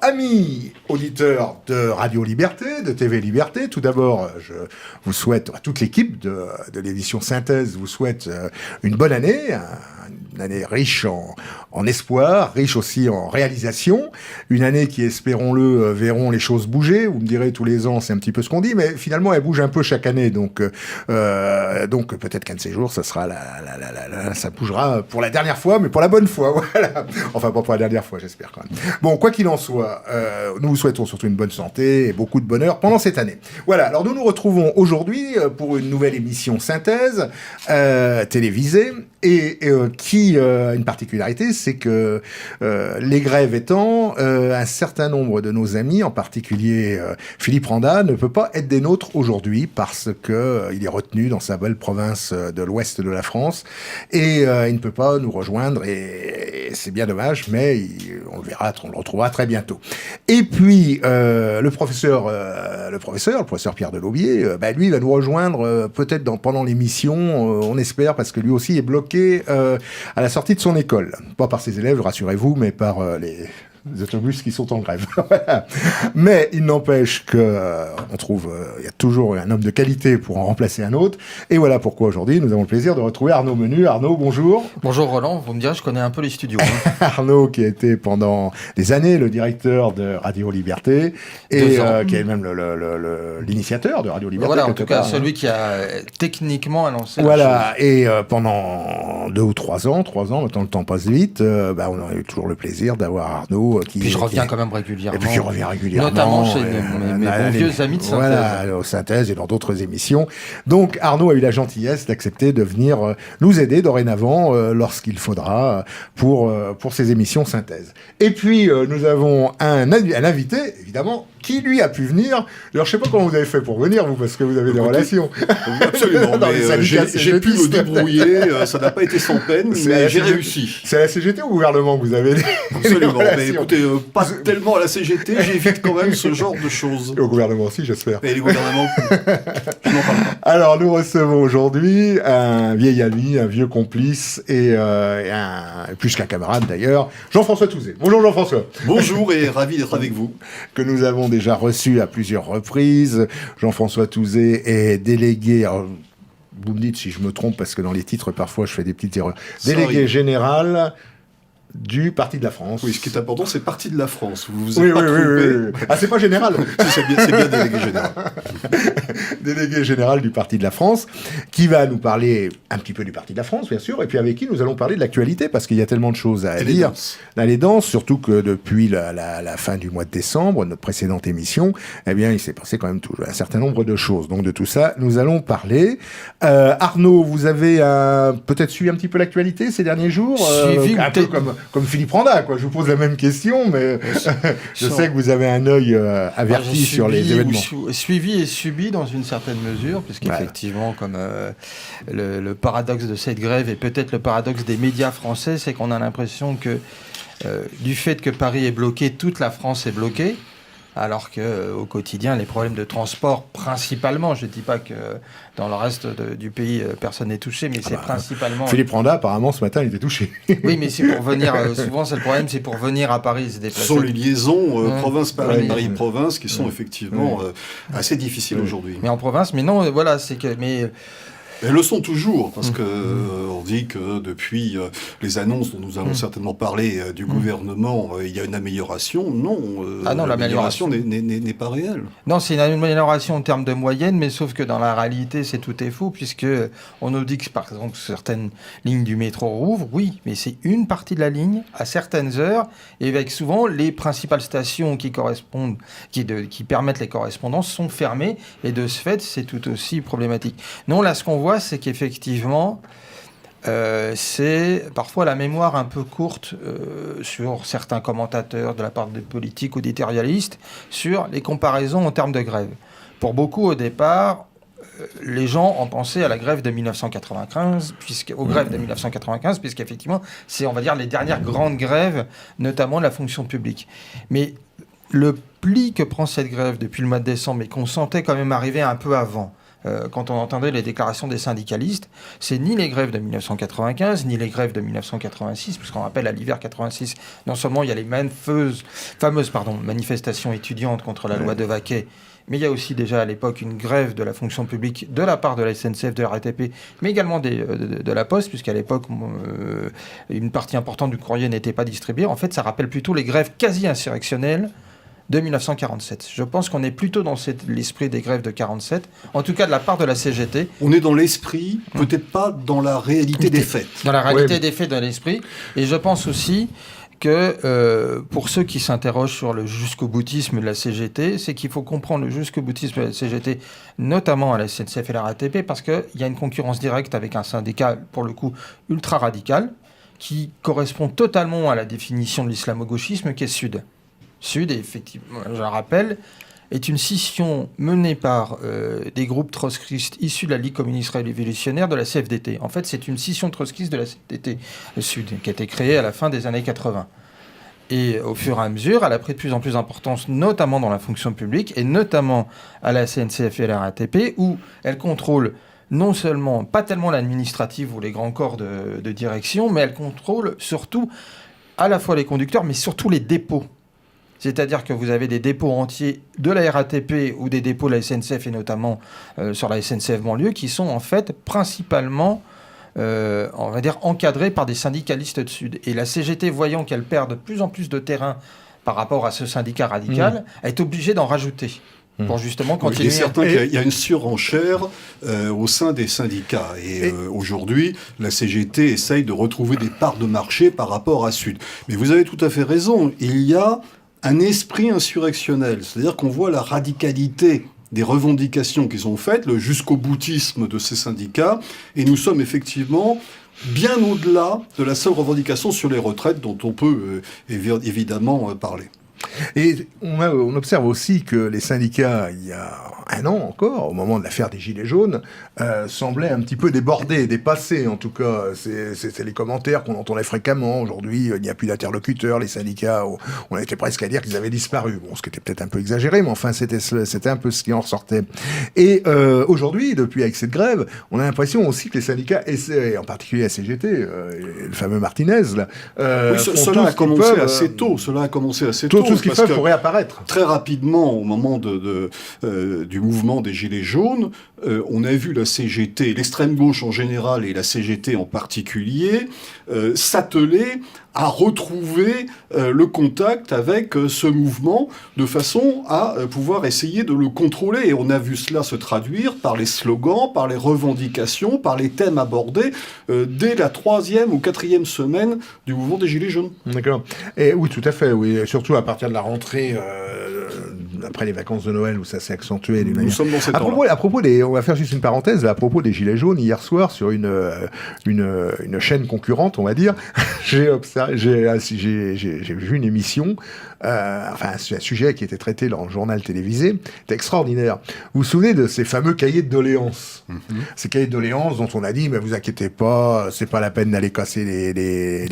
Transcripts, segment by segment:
amis auditeurs de Radio Liberté, de TV Liberté, tout d'abord, je vous souhaite, à toute l'équipe de l'édition Synthèse, vous souhaite une bonne année, une année riche en espoir, riche aussi en réalisation, une année qui, espérons-le, verront les choses bouger. Vous me direz, tous les ans, c'est un petit peu ce qu'on dit, mais finalement, elle bouge un peu chaque année, donc peut-être qu'un de ces jours, ça sera ça bougera pour la dernière fois, mais pour la bonne fois, voilà. Enfin, pas pour la dernière fois, j'espère quand même. Bon, quoi qu'il en soit, nous vous souhaitons surtout une bonne santé et beaucoup de bonheur pendant cette année. Voilà, alors nous nous retrouvons aujourd'hui pour une nouvelle émission Synthèse télévisée et qui a une particularité, c'est que les grèves étant, un certain nombre de nos amis, en particulier Philippe Randa, ne peut pas être des nôtres aujourd'hui parce que il est retenu dans sa belle province de l'ouest de la France et il ne peut pas nous rejoindre et c'est bien dommage, mais on le verra, on le retrouvera très bientôt. Et puis le professeur Pierre Delaubier, lui va nous rejoindre peut-être pendant l'émission, on espère, parce que lui aussi est bloqué à la sortie de son école. Pas par ses élèves, rassurez-vous, mais par les autobus qui sont en grève. Mais il n'empêche que on trouve il y a toujours un homme de qualité pour en remplacer un autre. Et voilà pourquoi aujourd'hui nous avons le plaisir de retrouver Arnaud Menu. Arnaud, bonjour. Bonjour Roland, vous me direz, je connais un peu les studios. Arnaud qui a été pendant des années le directeur de Radio Liberté et qui est même l'initiateur de Radio Liberté. Voilà, en tout cas celui qui a techniquement annoncé. Voilà, et pendant 2 ou 3 ans, maintenant le temps passe vite, on a eu toujours le plaisir d'avoir Arnaud puis je reviens quand même régulièrement. Et puis il revient régulièrement. Notamment chez mes bons vieux amis de Synthèse. Voilà, aux Synthèse et dans d'autres émissions. Donc Arnaud a eu la gentillesse d'accepter de venir nous aider dorénavant lorsqu'il faudra pour ces émissions Synthèse. Et puis nous avons un invité, évidemment, qui lui a pu venir. Alors je sais pas comment vous avez fait pour venir, vous, parce que vous avez des relations. Absolument, mais j'ai pu me débrouiller, ça n'a pas été sans peine, mais j'ai réussi. C'est à la CGT ou au gouvernement que vous avez Absolument, mais écoutez, pas tellement à la CGT, j'évite quand même ce genre de choses. Et au gouvernement aussi, j'espère. Et les gouvernements, je n'en parle pas. Alors nous recevons aujourd'hui un vieil ami, un vieux complice et plus qu'un camarade d'ailleurs, Jean-François Touzé. Bonjour Jean-François. Bonjour et ravi d'être avec vous. Que nous avons déjà reçu à plusieurs reprises. Jean-François Touzé est délégué... Alors, vous me dites si je me trompe, parce que dans les titres, parfois, je fais des petites erreurs. Délégué général du Parti de la France. Oui, ce qui est important, c'est Parti de la France. Vous vous êtes pas trompé. Oui. Ah, c'est pas général. C'est bien délégué général. Délégué général du Parti de la France, qui va nous parler un petit peu du Parti de la France, bien sûr, et puis avec qui nous allons parler de l'actualité, parce qu'il y a tellement de choses à dire. Dans les danses, surtout que depuis la fin du mois de décembre, notre précédente émission, eh bien, il s'est passé quand même un certain nombre de choses. Donc de tout ça, nous allons parler. Arnaud, vous avez peut-être suivi un petit peu l'actualité ces derniers jours, un peu comme Philippe Randa, quoi. Je vous pose la même question, mais je sais que vous avez un œil averti sur les événements. Suivi et subi dans une certaine mesure, puisqu'effectivement, comme le paradoxe de cette grève et peut-être le paradoxe des médias français, c'est qu'on a l'impression que du fait que Paris est bloqué, toute la France est bloquée. Alors qu'au quotidien, les problèmes de transport, principalement, je ne dis pas que dans le reste du pays, personne n'est touché, mais c'est principalement... Philippe Randa, apparemment, ce matin, il était touché. Oui, mais c'est pour venir... souvent, c'est le problème, c'est pour venir à Paris, se déplacer. Ce sont les liaisons province-Paris, Paris-Province, qui sont effectivement assez difficiles aujourd'hui. Mais en province, mais non, voilà, c'est que... Elles le sont toujours, parce que on dit que depuis les annonces dont nous allons certainement parler du gouvernement, il y a une amélioration. Non, l'amélioration n'est pas réelle. Non, c'est une amélioration en termes de moyenne, mais sauf que dans la réalité, tout est faux, puisque on nous dit que, par exemple, certaines lignes du métro rouvrent, oui, mais c'est une partie de la ligne, à certaines heures, et avec souvent les principales stations qui correspondent, qui permettent les correspondances sont fermées, et de ce fait, c'est tout aussi problématique. Non, là, ce qu'on voit, c'est qu'effectivement, c'est parfois la mémoire un peu courte sur certains commentateurs de la part des politiques ou d'éditorialistes sur les comparaisons en termes de grève. Pour beaucoup, au départ, les gens ont pensé à la grève de 1995, puisqu'effectivement, c'est, on va dire, les dernières grandes grèves, notamment de la fonction publique. Mais le pli que prend cette grève depuis le mois de décembre, et qu'on sentait quand même arriver un peu avant, quand on entendait les déclarations des syndicalistes, c'est ni les grèves de 1995, ni les grèves de 1986, puisqu'on rappelle à l'hiver 86, non seulement il y a les fameuses manifestations étudiantes contre la loi de Vaquet, mais il y a aussi déjà à l'époque une grève de la fonction publique de la part de la SNCF, de la RATP, mais également de la Poste, puisqu'à l'époque, une partie importante du courrier n'était pas distribuée. En fait, ça rappelle plutôt les grèves quasi insurrectionnelles de 1947. Je pense qu'on est plutôt dans l'esprit des grèves de 47, en tout cas de la part de la CGT. On est dans l'esprit, peut-être pas dans la réalité des faits. Dans la réalité des faits, dans l'esprit. Et je pense aussi que pour ceux qui s'interrogent sur le jusqu'au-boutisme de la CGT, c'est qu'il faut comprendre le jusqu'au-boutisme de la CGT, notamment à la SNCF et la RATP, parce qu'il y a une concurrence directe avec un syndicat, pour le coup, ultra-radical, qui correspond totalement à la définition de l'islamo-gauchisme, qui est Sud. Sud, effectivement, je le rappelle, est une scission menée par des groupes trotskistes issus de la Ligue communiste révolutionnaire de la CFDT. En fait, c'est une scission trotskiste de la CFDT Sud, qui a été créée à la fin des années 80. Et au fur et à mesure, elle a pris de plus en plus d'importance, notamment dans la fonction publique, et notamment à la SNCF et à la RATP, où elle contrôle non seulement, pas tellement l'administrative ou les grands corps de direction, mais elle contrôle surtout à la fois les conducteurs, mais surtout les dépôts. C'est-à-dire que vous avez des dépôts entiers de la RATP ou des dépôts de la SNCF, et notamment sur la SNCF banlieue, qui sont en fait principalement, on va dire, encadrés par des syndicalistes de Sud. Et la CGT, voyant qu'elle perd de plus en plus de terrain par rapport à ce syndicat radical, est obligée d'en rajouter. Pour justement continuer. Il est certain qu'il y a une surenchère au sein des syndicats. Et aujourd'hui, la CGT essaye de retrouver des parts de marché par rapport à Sud. Mais vous avez tout à fait raison. Il y a un esprit insurrectionnel. C'est-à-dire qu'on voit la radicalité des revendications qui sont faites, le jusqu'au-boutisme de ces syndicats. Et nous sommes effectivement bien au-delà de la seule revendication sur les retraites dont on peut évidemment parler. Et on observe aussi que les syndicats, il y a un an encore, au moment de l'affaire des Gilets jaunes, semblaient un petit peu débordés, dépassés en tout cas. C'est les commentaires qu'on entendait fréquemment. Aujourd'hui, il n'y a plus d'interlocuteurs. Les syndicats, on était presque à dire qu'ils avaient disparu. Bon, ce qui était peut-être un peu exagéré, mais enfin, c'était un peu ce qui en ressortait. Et aujourd'hui, depuis avec cette grève, on a l'impression aussi que les syndicats, et en particulier la CGT, le fameux Martinez, là, oui, cela a commencé assez tôt. Cela a commencé assez tôt. Tout ce qu'ils peuvent pour réapparaître. Très rapidement, au moment du mouvement des Gilets jaunes, on a vu la CGT, l'extrême gauche en général et la CGT en particulier, s'atteler à retrouver le contact avec ce mouvement de façon à pouvoir essayer de le contrôler. Et on a vu cela se traduire par les slogans, par les revendications, par les thèmes abordés dès la 3e ou 4e semaine du mouvement des Gilets jaunes. D'accord. Et oui, tout à fait, oui. Surtout à partir de la rentrée, après les vacances de Noël, où ça s'est accentué. Nous sommes dans cette temps-là. À propos des, on va faire juste une parenthèse, à propos des Gilets jaunes, hier soir, sur une chaîne concurrente, on va dire, j'ai vu une émission, un sujet qui était traité dans le journal télévisé, c'était extraordinaire. Vous vous souvenez de ces fameux cahiers de doléances? Ces cahiers de doléances dont on a dit, mais vous inquiétez pas, c'est pas la peine d'aller casser les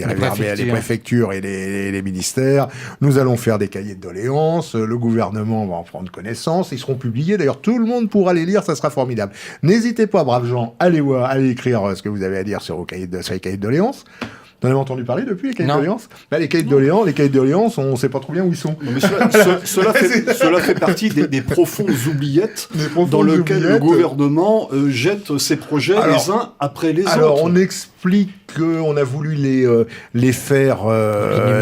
préfectures et les ministères, nous allons faire des cahiers de doléances, le gouvernement va en prendre connaissance, ils seront publiés, d'ailleurs tout le monde pourra les lire, ça sera formidable. N'hésitez pas, braves gens, allez écrire ce que vous avez à dire sur les cahiers de doléances. Vous en avez entendu parler depuis, les cahiers de doléances? Les cahiers de doléances, on ne sait pas trop bien où ils sont. Non, mais cela fait partie des profondes oubliettes dans lesquelles le gouvernement jette ses projets les uns après les autres. Alors, on explique qu'on a voulu les faire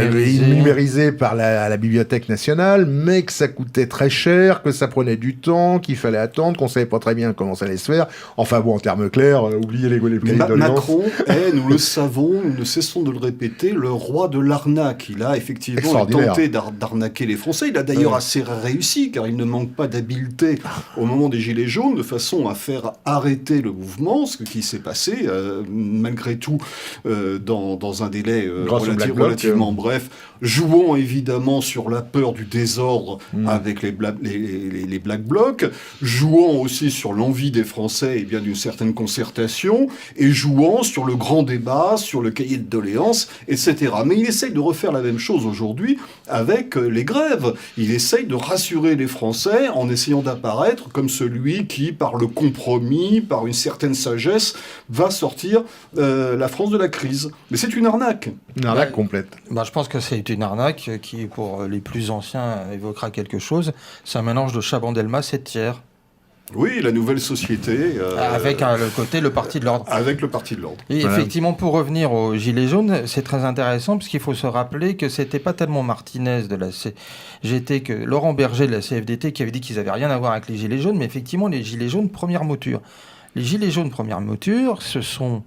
numériser par la Bibliothèque nationale, mais que ça coûtait très cher, que ça prenait du temps, qu'il fallait attendre, qu'on ne savait pas très bien comment ça allait se faire. Enfin bon, en termes clairs, oubliez les cahiers de doléances. Macron est, nous le savons, nous ne cessons de le répéter, le roi de l'arnaque. Il a effectivement tenté d'arnaquer les Français. Il a d'ailleurs assez réussi, car il ne manque pas d'habileté au moment des Gilets jaunes, de façon à faire arrêter le mouvement, ce qui s'est passé, malgré tout, dans un délai relativement bref, jouant évidemment sur la peur du désordre avec les Black Blocs, jouant aussi sur l'envie des Français et bien d'une certaine concertation, et jouant sur le grand débat, sur le cahier de doléances, etc. Mais il essaye de refaire la même chose aujourd'hui avec les grèves. Il essaye de rassurer les Français en essayant d'apparaître comme celui qui, par le compromis, par une certaine sagesse, va sortir la France de la crise. Mais c'est une arnaque. Une arnaque complète. Je pense que c'est une arnaque qui, pour les plus anciens, évoquera quelque chose. C'est un mélange de Chaban-Delmas et de Thiers. Oui, la nouvelle société. Avec le Parti de l'Ordre. Avec le Parti de l'Ordre. Et effectivement, pour revenir aux Gilets jaunes, c'est très intéressant parce qu'il faut se rappeler que c'était pas tellement Martinez de la CGT que Laurent Berger de la CFDT qui avait dit qu'ils n'avaient rien à voir avec les Gilets jaunes, mais effectivement, les Gilets jaunes première mouture. Les Gilets jaunes première mouture, ce sont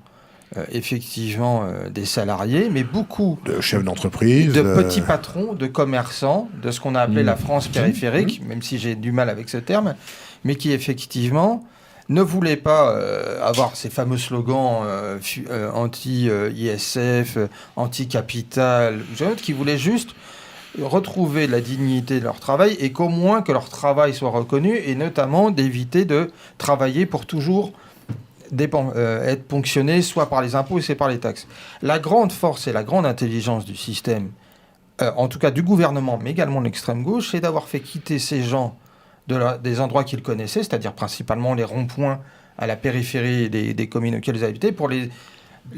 effectivement des salariés, mais beaucoup de chefs d'entreprise, de petits patrons, de commerçants, de ce qu'on a appelé la France périphérique, même si j'ai du mal avec ce terme, mais qui effectivement ne voulaient pas avoir ces fameux slogans anti-ISF, anti-capital, qui voulaient juste retrouver la dignité de leur travail et qu'au moins que leur travail soit reconnu, et notamment d'éviter de travailler pour toujours être ponctionné soit par les impôts, soit par les taxes. La grande force et la grande intelligence du système, en tout cas du gouvernement, mais également de l'extrême gauche, c'est d'avoir fait quitter ces gens des endroits qu'ils connaissaient, c'est-à-dire principalement les ronds-points à la périphérie des communes auxquelles ils habitaient, pour les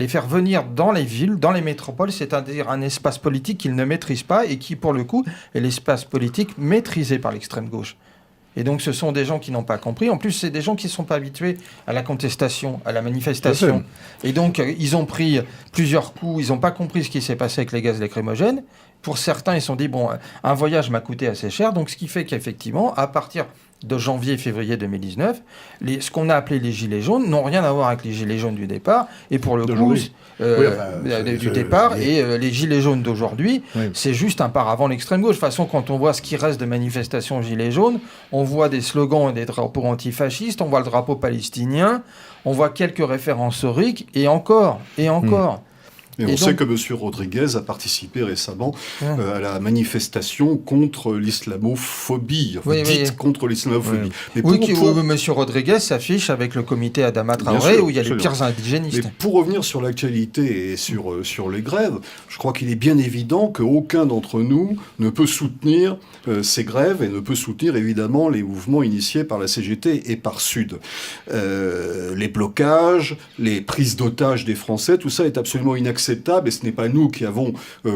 faire venir dans les villes, dans les métropoles, c'est-à-dire un espace politique qu'ils ne maîtrisent pas et qui, pour le coup, est l'espace politique maîtrisé par l'extrême gauche. Et donc, ce sont des gens qui n'ont pas compris. En plus, c'est des gens qui ne sont pas habitués à la contestation, à la manifestation. Et donc, ils ont pris plusieurs coups. Ils n'ont pas compris ce qui s'est passé avec les gaz lacrymogènes. Pour certains, ils se sont dit, bon, un voyage m'a coûté assez cher. Donc, ce qui fait qu'effectivement, à partir de janvier-février 2019, ce qu'on a appelé les gilets jaunes n'ont rien à voir avec les gilets jaunes du départ. Et pour le coup, du départ, et les gilets jaunes d'aujourd'hui, c'est juste un paravent de l'extrême gauche. De toute façon, quand on voit ce qui reste de manifestations gilets jaunes, on voit des slogans et des drapeaux antifascistes, on voit le drapeau palestinien, on voit quelques références historiques, et encore. Et on sait que M. Rodriguez a participé récemment à la manifestation contre l'islamophobie, contre l'islamophobie. M. Rodriguez s'affiche avec le comité Adama Traoré, où il y a les pires indigénistes. Mais pour revenir sur l'actualité et sur les grèves, je crois qu'il est bien évident qu'aucun d'entre nous ne peut soutenir ces grèves et ne peut soutenir évidemment les mouvements initiés par la CGT et par Sud. Les blocages, les prises d'otages des Français, tout ça est absolument inacceptable. Et ce n'est pas nous qui avons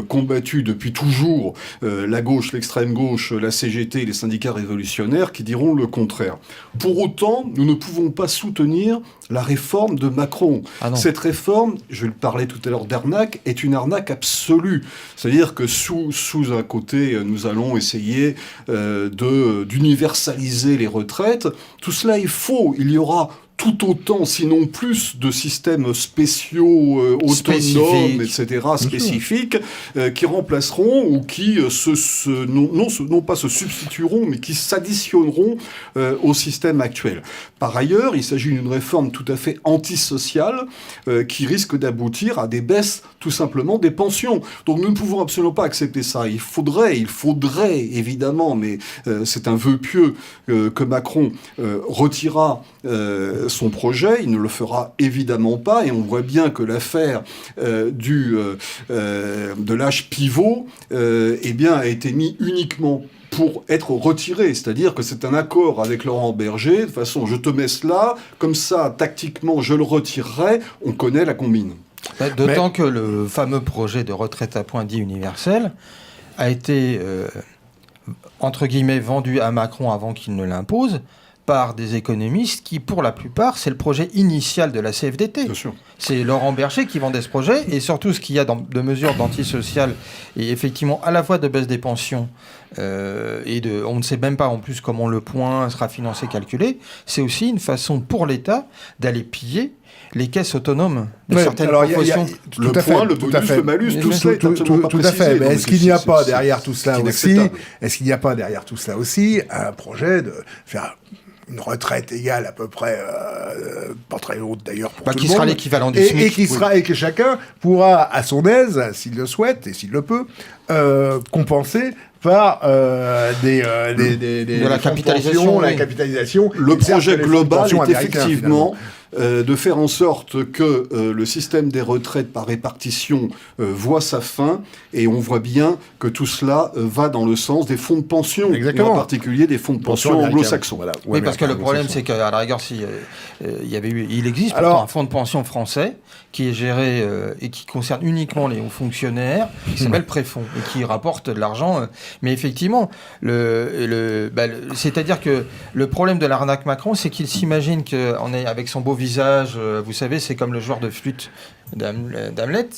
combattu depuis toujours la gauche, l'extrême gauche, la CGT, les syndicats révolutionnaires qui diront le contraire. Pour autant, nous ne pouvons pas soutenir la réforme de Macron. Cette réforme, je le parlais tout à l'heure d'arnaque, est une arnaque absolue. C'est-à-dire que sous un côté, nous allons essayer d'universaliser les retraites. Tout cela est faux. Il y aura tout autant, sinon plus, de systèmes spéciaux, autonomes, etc., spécifiques, qui remplaceront ou qui non pas se substitueront, mais qui s'additionneront au système actuel. Par ailleurs, il s'agit d'une réforme tout à fait antisociale qui risque d'aboutir à des baisses, tout simplement, des pensions. Donc nous ne pouvons absolument pas accepter ça. Il faudrait évidemment, mais c'est un vœu pieux que Macron retirera son projet, il ne le fera évidemment pas, et on voit bien que l'affaire de l'âge pivot a été mise uniquement pour être retiré, c'est-à-dire que c'est un accord avec Laurent Berger, de toute façon je te mets cela, comme ça tactiquement je le retirerai, on connaît la combine. D'autant que le fameux projet de retraite à points dit universel a été entre guillemets vendu à Macron avant qu'il ne l'impose, par des économistes qui, pour la plupart, c'est le projet initial de la CFDT. Bien sûr. C'est Laurent Berger qui vendait ce projet, et surtout ce qu'il y a de mesures d'antisocial, et effectivement à la fois de baisse des pensions, on ne sait même pas en plus comment le point sera financé, calculé, c'est aussi une façon pour l'État d'aller piller les caisses autonomes de certaines professions. Le point, le bonus, le malus, tout cela est absolument pas précisé. Tout à fait. Mais est-ce qu'il n'y a pas derrière tout cela aussi un projet de faire une retraite égale à peu près, pas très haute d'ailleurs pour tout le monde. Qui sera l'équivalent du SMIC. Et que chacun pourra, à son aise, s'il le souhaite et s'il le peut, compenser par de la capitalisation. La capitalisation. Le projet global est effectivement de faire en sorte que le système des retraites par répartition voit sa fin, et on voit bien que tout cela va dans le sens des fonds de pension, et en particulier des fonds de pension anglo-saxons. Voilà. Oui, parce que le problème, c'est qu'à la rigueur, il existe pourtant un fonds de pension français qui est géré et qui concerne uniquement les hauts fonctionnaires, qui s'appelle Préfonds, et qui rapporte de l'argent. Mais effectivement, c'est-à-dire que le problème de l'arnaque Macron, c'est qu'il s'imagine qu'on est avec son beau visage, vous savez, c'est comme le joueur de flûte d'Hamlet,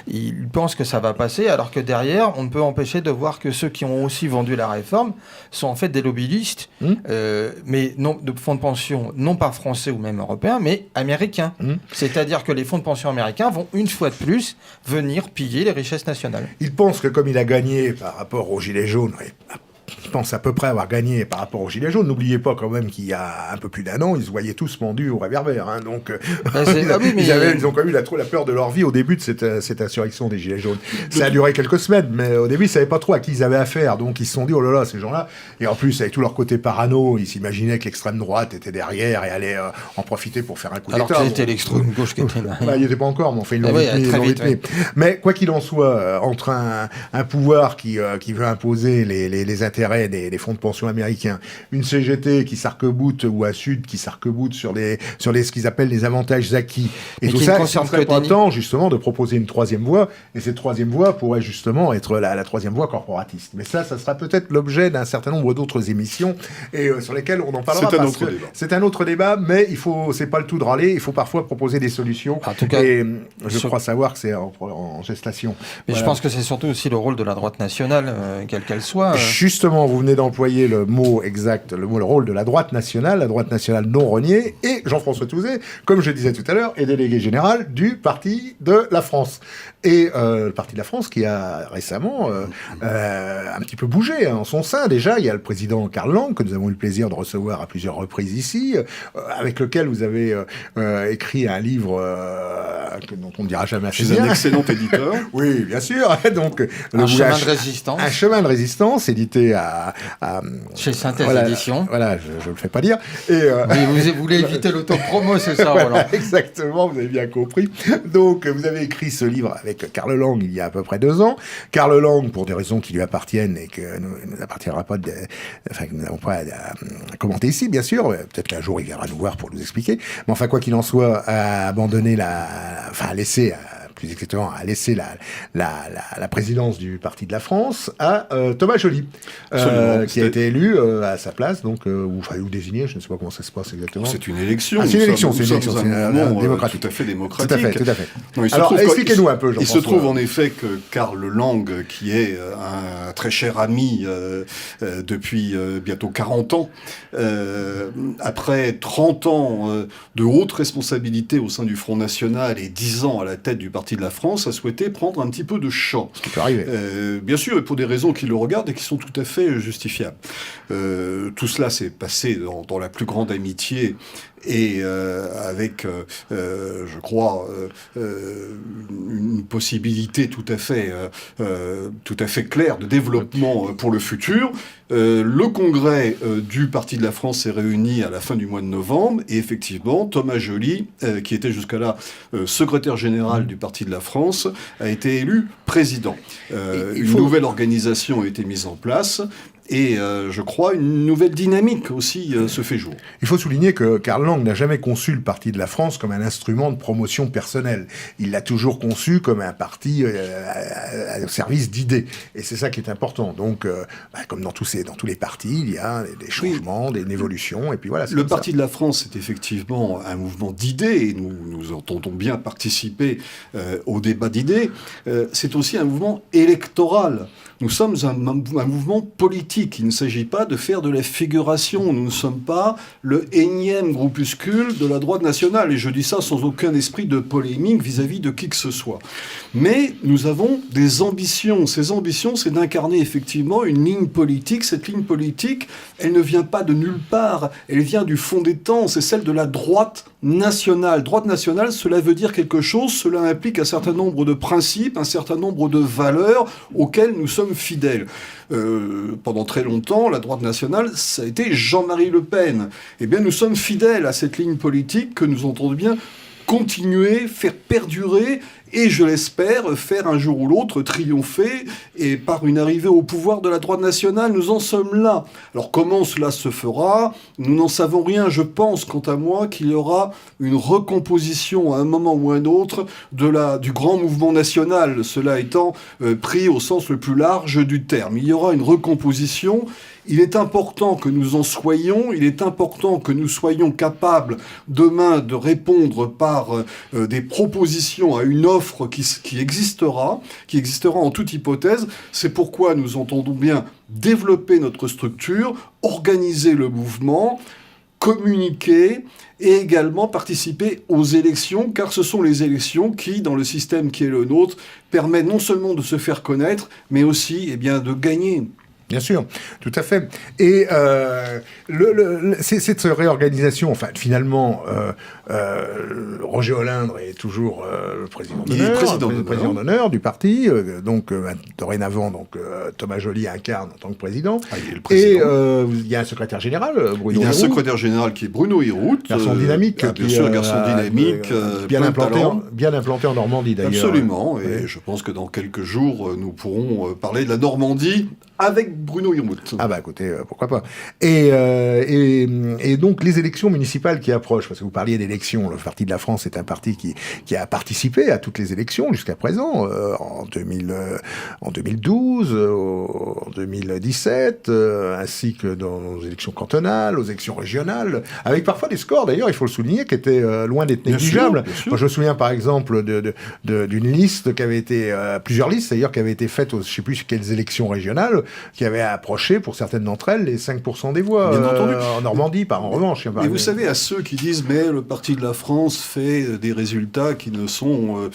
il pense que ça va passer, alors que derrière, on ne peut empêcher de voir que ceux qui ont aussi vendu la réforme sont en fait des lobbyistes, mais non, de fonds de pension, non pas français ou même européens, mais américains. C'est-à-dire que les fonds de pension américains vont une fois de plus venir piller les richesses nationales. Il pense que comme il a gagné par rapport aux Gilets jaunes, je pense à peu près avoir gagné par rapport aux Gilets jaunes. N'oubliez pas quand même qu'il y a un peu plus d'1 an, ils se voyaient tous pendus au réverbère. Hein, donc, ils ont quand même eu la peur de leur vie au début de cette insurrection des Gilets jaunes. Ça a duré quelques semaines, mais au début, ils ne savaient pas trop à qui ils avaient affaire. Donc, ils se sont dit, oh là là, ces gens-là. Et en plus, avec tout leur côté parano, ils s'imaginaient que l'extrême droite était derrière et allait en profiter pour faire un coup d'État. Alors que c'était l'extrême gauche qui était là. Il n'y était pas encore, mais enfin, ils l'ont vite mis. Mais quoi qu'il en soit, entre un pouvoir qui veut imposer les intérêts des fonds de pension américains, une CGT qui s'arc-boute, ou un Sud qui s'arc-boute sur ce qu'ils appellent les avantages acquis. Et tout ça, il ne serait pas temps, justement, de proposer une troisième voie. Et cette troisième voie pourrait, justement, être la troisième voie corporatiste. Mais ça sera peut-être l'objet d'un certain nombre d'autres émissions, et sur lesquelles on en parlera. C'est un autre débat, mais c'est pas le tout de râler. Il faut parfois proposer des solutions. En tout cas, et je crois savoir que c'est en gestation. Mais voilà. Je pense que c'est surtout aussi le rôle de la droite nationale, quelle qu'elle soit. Justement, vous venez d'employer le mot exact, le rôle de la droite nationale non reniée, et Jean-François Touzet, comme je disais tout à l'heure, est délégué général du Parti de la France. Et le Parti de la France qui a récemment un petit peu bougé en son sein. Déjà, il y a le président Karl Lang, que nous avons eu le plaisir de recevoir à plusieurs reprises ici, avec lequel vous avez écrit un livre dont on ne dira jamais assez bien. Je suis un excellent éditeur. Oui, bien sûr. Donc, un chemin de résistance. Un chemin de résistance, édité chez Synthèse Édition. Voilà, je ne le fais pas dire. Et, vous voulez éviter l'autopromo, c'est ça, Roland. Exactement, vous avez bien compris. Donc, vous avez écrit ce livre avec Karl Lang il y a à peu près 2 ans. Karl Lang, pour des raisons qui lui appartiennent et que nous appartiendra pas que nous n'avons pas à commenter ici, bien sûr. Peut-être qu'un jour il viendra nous voir pour nous expliquer. Mais enfin, quoi qu'il en soit, a abandonné plus exactement, a laissé la présidence du Parti de la France à Thomas Joly, qui a été élu à sa place, donc ou désigné, je ne sais pas comment ça se passe exactement. C'est une élection. C'est une élection, c'est un mouvement démocratique. Tout à fait démocratique. Tout à fait. Non, alors, expliquez-nous un peu, Jean-François. Il se trouve en effet que Karl Lang, qui est un très cher ami depuis bientôt 40 ans, après 30 ans de haute responsabilité au sein du Front National et 10 ans à la tête du Parti de la France, a souhaité prendre un petit peu de champ. Ce qui peut arriver. Bien sûr, et pour des raisons qui le regardent et qui sont tout à fait justifiables. Tout cela s'est passé dans la plus grande amitié et avec, je crois, une possibilité tout à fait claire de développement pour le futur. Le congrès du Parti de la France s'est réuni à la fin du mois de novembre, et effectivement, Thomas Joly, qui était jusqu'à là secrétaire général du Parti de la France, a été élu président. Une nouvelle organisation a été mise en place. Et je crois une nouvelle dynamique aussi se fait jour. Il faut souligner que Karl Lang n'a jamais conçu le Parti de la France comme un instrument de promotion personnelle. Il l'a toujours conçu comme un parti au service d'idées. Et c'est ça qui est important. Donc, comme dans tous les partis, il y a des changements, des évolutions. Et puis voilà. Le Parti de la France, c'est effectivement un mouvement d'idées. Et nous entendons bien participer au débat d'idées. C'est aussi un mouvement électoral. Nous sommes un mouvement politique. Il ne s'agit pas de faire de la figuration. Nous ne sommes pas le énième groupuscule de la droite nationale. Et je dis ça sans aucun esprit de polémique vis-à-vis de qui que ce soit. Mais nous avons des ambitions. Ces ambitions, c'est d'incarner effectivement une ligne politique. Cette ligne politique, elle ne vient pas de nulle part. Elle vient du fond des temps. C'est celle de la droite nationale. Droite nationale, cela veut dire quelque chose. Cela implique un certain nombre de principes, un certain nombre de valeurs auxquelles nous sommes sommes fidèles. Pendant très longtemps, la droite nationale, ça a été Jean-Marie Le Pen. Eh bien, nous sommes fidèles à cette ligne politique que nous entendons bien continuer, faire perdurer, et je l'espère, faire un jour ou l'autre triompher, et par une arrivée au pouvoir de la droite nationale, nous en sommes là. Alors comment cela se fera ? Nous n'en savons rien. Je pense, quant à moi, qu'il y aura une recomposition à un moment ou à un autre du grand mouvement national, cela étant pris au sens le plus large du terme. Il y aura une recomposition. Il est important que nous en soyons, il est important que nous soyons capables demain de répondre par des propositions à une offre qui existera en toute hypothèse. C'est pourquoi nous entendons bien développer notre structure, organiser le mouvement, communiquer et également participer aux élections, car ce sont les élections qui, dans le système qui est le nôtre, permettent non seulement de se faire connaître, mais aussi de gagner. Bien sûr, tout à fait. Et cette réorganisation, enfin, finalement, Roger Olindre est toujours le président d'honneur du parti. Dorénavant, Thomas Joly incarne en tant que président. Il est le président. Et il y a un secrétaire général, Bruno Hirout. Il y a un secrétaire général qui est Bruno Hirout. Garçon dynamique. Garçon dynamique. Bien implanté en Normandie, d'ailleurs. Absolument. Et je pense que dans quelques jours, nous pourrons parler de la Normandie avec Bruno Hirout. Ah bah écoutez, pourquoi pas. Et donc les élections municipales qui approchent, parce que vous parliez d'élections, le Parti de la France est un parti qui a participé à toutes les élections jusqu'à présent, en 2012, en 2017, ainsi que dans les élections cantonales, aux élections régionales, avec parfois des scores d'ailleurs, il faut le souligner, qui étaient loin d'être négligeables. Bien sûr. Moi je me souviens par exemple d'une liste qui avait été, plusieurs listes d'ailleurs, qui avaient été faites aux, je sais plus quelles élections régionales, qui avaient approché, pour certaines d'entre elles, les 5% des voix en Normandie, en revanche. Et vous savez, à ceux qui disent « mais le Parti de la France fait des résultats qui sont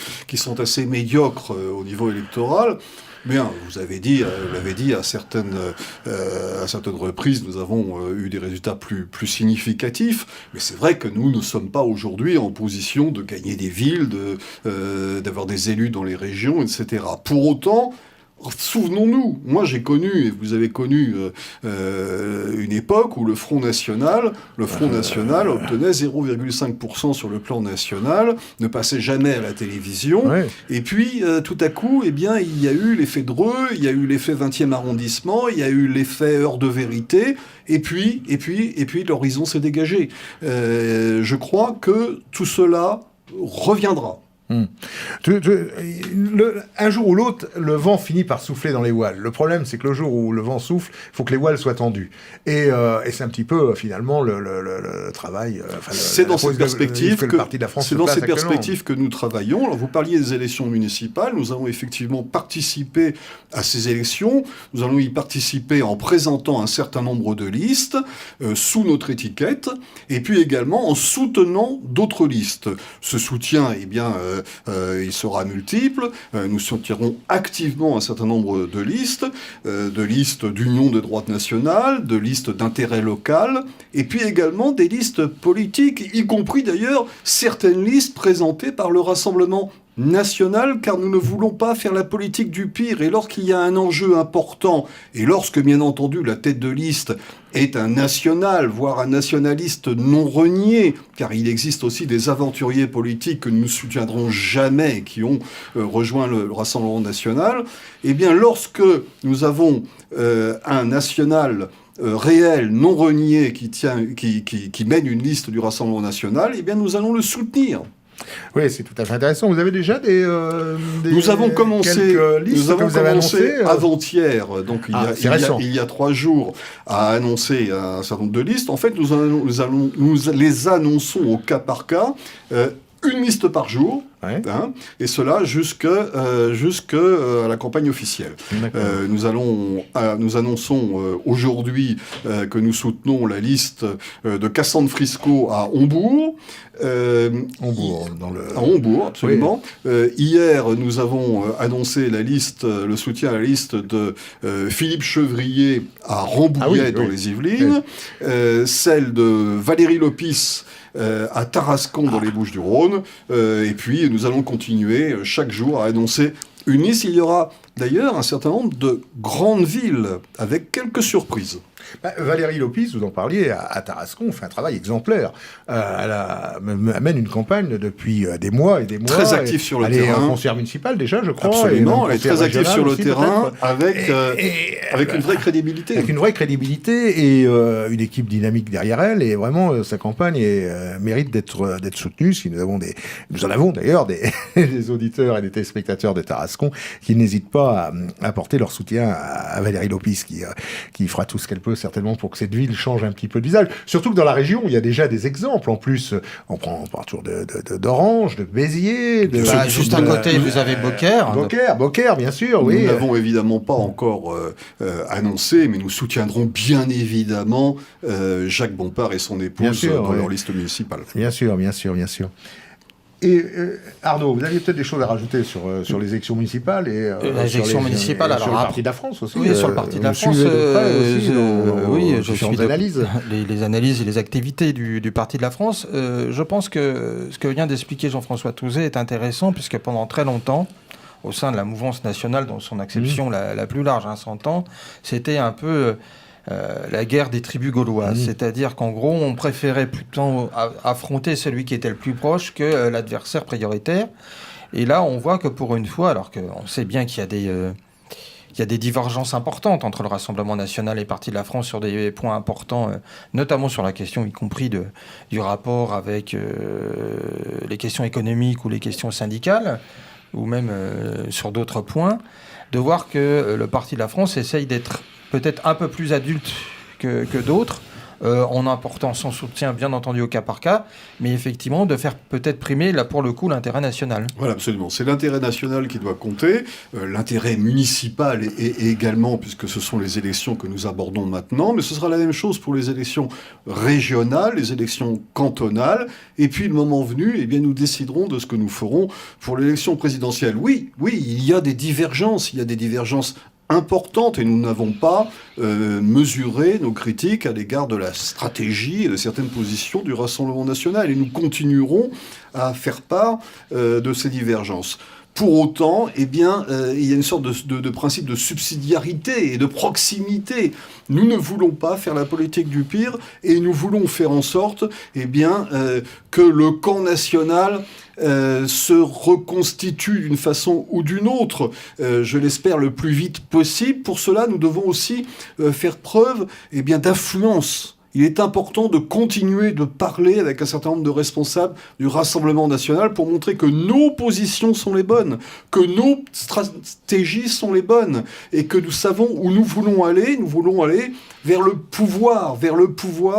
assez médiocres au niveau électoral », bien, vous l'avez dit à certaines reprises, nous avons eu des résultats plus significatifs, mais c'est vrai que nous ne sommes pas aujourd'hui en position de gagner des villes, d'avoir des élus dans les régions, etc. Pour autant, souvenons-nous, moi j'ai connu, et vous avez connu une époque où le Front National obtenait 0,5% sur le plan national, ne passait jamais à la télévision, et puis tout à coup, il y a eu l'effet Dreux, il y a eu l'effet 20e arrondissement, il y a eu l'effet heure de vérité, et puis l'horizon s'est dégagé. Je crois que tout cela reviendra. Un jour ou l'autre, le vent finit par souffler dans les voiles. Le problème, c'est que le jour où le vent souffle, il faut que les voiles soient tendues. Et c'est un petit peu, finalement, le travail... c'est dans cette perspective que le Parti de la France que nous travaillons. Alors, vous parliez des élections municipales. Nous allons effectivement participer à ces élections. Nous allons y participer en présentant un certain nombre de listes sous notre étiquette, et puis également en soutenant d'autres listes. Ce soutien, il sera multiple. Nous soutiendrons activement un certain nombre de listes d'union de droite nationale, de listes d'intérêt local, et puis également des listes politiques, y compris d'ailleurs certaines listes présentées par le Rassemblement national, car nous ne voulons pas faire la politique du pire. Et lorsqu'il y a un enjeu important, et lorsque, bien entendu, la tête de liste est un national, voire un nationaliste non renié, car il existe aussi des aventuriers politiques que nous ne soutiendrons jamais, qui ont rejoint le Rassemblement national, eh bien, lorsque nous avons un national réel, non renié, qui mène une liste du Rassemblement national, eh bien, nous allons le soutenir. Oui, c'est tout à fait intéressant. Vous avez déjà nous avons commencé avant-hier, donc il y a 3 jours, à annoncer un certain nombre de listes. En fait, nous les annonçons au cas par cas, une liste par jour. Et cela jusque à la campagne officielle. Nous annonçons aujourd'hui que nous soutenons la liste de Cassandre Frisco à Hombourg. À Hombourg, absolument. Hier, nous avons annoncé le soutien à la liste de Philippe Chevrier à Rambouillet dans les Yvelines, celle de Valérie Lopis à Tarascon dans les Bouches-du-Rhône, et puis nous allons continuer chaque jour à annoncer Une liste, il y aura d'ailleurs un certain nombre de grandes villes, avec quelques surprises. Valérie Lopez, vous en parliez, à Tarascon, fait un travail exemplaire. Elle mène une campagne depuis des mois et des mois. Très active sur le terrain. Elle est en conseil municipal déjà, je crois. Absolument, elle est très active sur le terrain, avec une vraie crédibilité. Avec une vraie crédibilité et une équipe dynamique derrière elle. Et vraiment, sa campagne mérite d'être soutenue. Nous en avons d'ailleurs des auditeurs et des téléspectateurs de Tarascon qui n'hésitent pas à apporter leur soutien à Valérie Lopez, qui fera tout ce qu'elle peut certainement pour que cette ville change un petit peu de visage. Surtout que dans la région, il y a déjà des exemples. En plus, on part toujours d'Orange, de Béziers. Juste à côté, vous avez Beaucaire. Beaucaire, bien sûr, oui. Nous n'avons évidemment pas encore annoncé, mais nous soutiendrons bien évidemment Jacques Bompard et son épouse dans leur liste municipale. Bien sûr. Et Arnaud, vous aviez peut-être des choses à rajouter sur les élections municipales et sur le Parti de la France aussi. Oui, sur le Parti de la France. Oui, je suis analyses. Les analyses et les activités du Parti de la France. Je pense que ce que vient d'expliquer Jean-François Touzet est intéressant, puisque pendant très longtemps, au sein de la mouvance nationale, dans son acception la plus large, 100 ans, c'était un peu la guerre des tribus gauloises. C'est-à-dire qu'en gros, on préférait plutôt affronter celui qui était le plus proche que l'adversaire prioritaire. Et là, on voit que pour une fois, alors qu'on sait bien qu'il y a des divergences importantes entre le Rassemblement national et le Parti de la France sur des points importants, notamment sur la question, y compris du rapport avec les questions économiques ou les questions syndicales, ou même sur d'autres points, de voir que le Parti de la France essaye d'être peut-être un peu plus adulte que d'autres, en apportant son soutien, bien entendu, au cas par cas, mais effectivement de faire peut-être primer, là, pour le coup, l'intérêt national. Voilà, absolument. C'est l'intérêt national qui doit compter, l'intérêt municipal également, puisque ce sont les élections que nous abordons maintenant, mais ce sera la même chose pour les élections régionales, les élections cantonales, et puis le moment venu, eh bien, nous déciderons de ce que nous ferons pour l'élection présidentielle. Oui, il y a des divergences importante, et nous n'avons pas mesuré nos critiques à l'égard de la stratégie et de certaines positions du Rassemblement national, et nous continuerons à faire part de ces divergences. Pour autant, eh bien, il y a une sorte de principe de subsidiarité et de proximité. Nous ne voulons pas faire la politique du pire, et nous voulons faire en sorte, eh bien, que le camp national se reconstitue d'une façon ou d'une autre, je l'espère le plus vite possible. Pour cela, nous devons aussi faire preuve, eh bien, d'influence. Il est important de continuer de parler avec un certain nombre de responsables du Rassemblement national pour montrer que nos positions sont les bonnes, que nos stratégies sont les bonnes, et que nous savons où nous voulons aller. Nous voulons aller vers le pouvoir,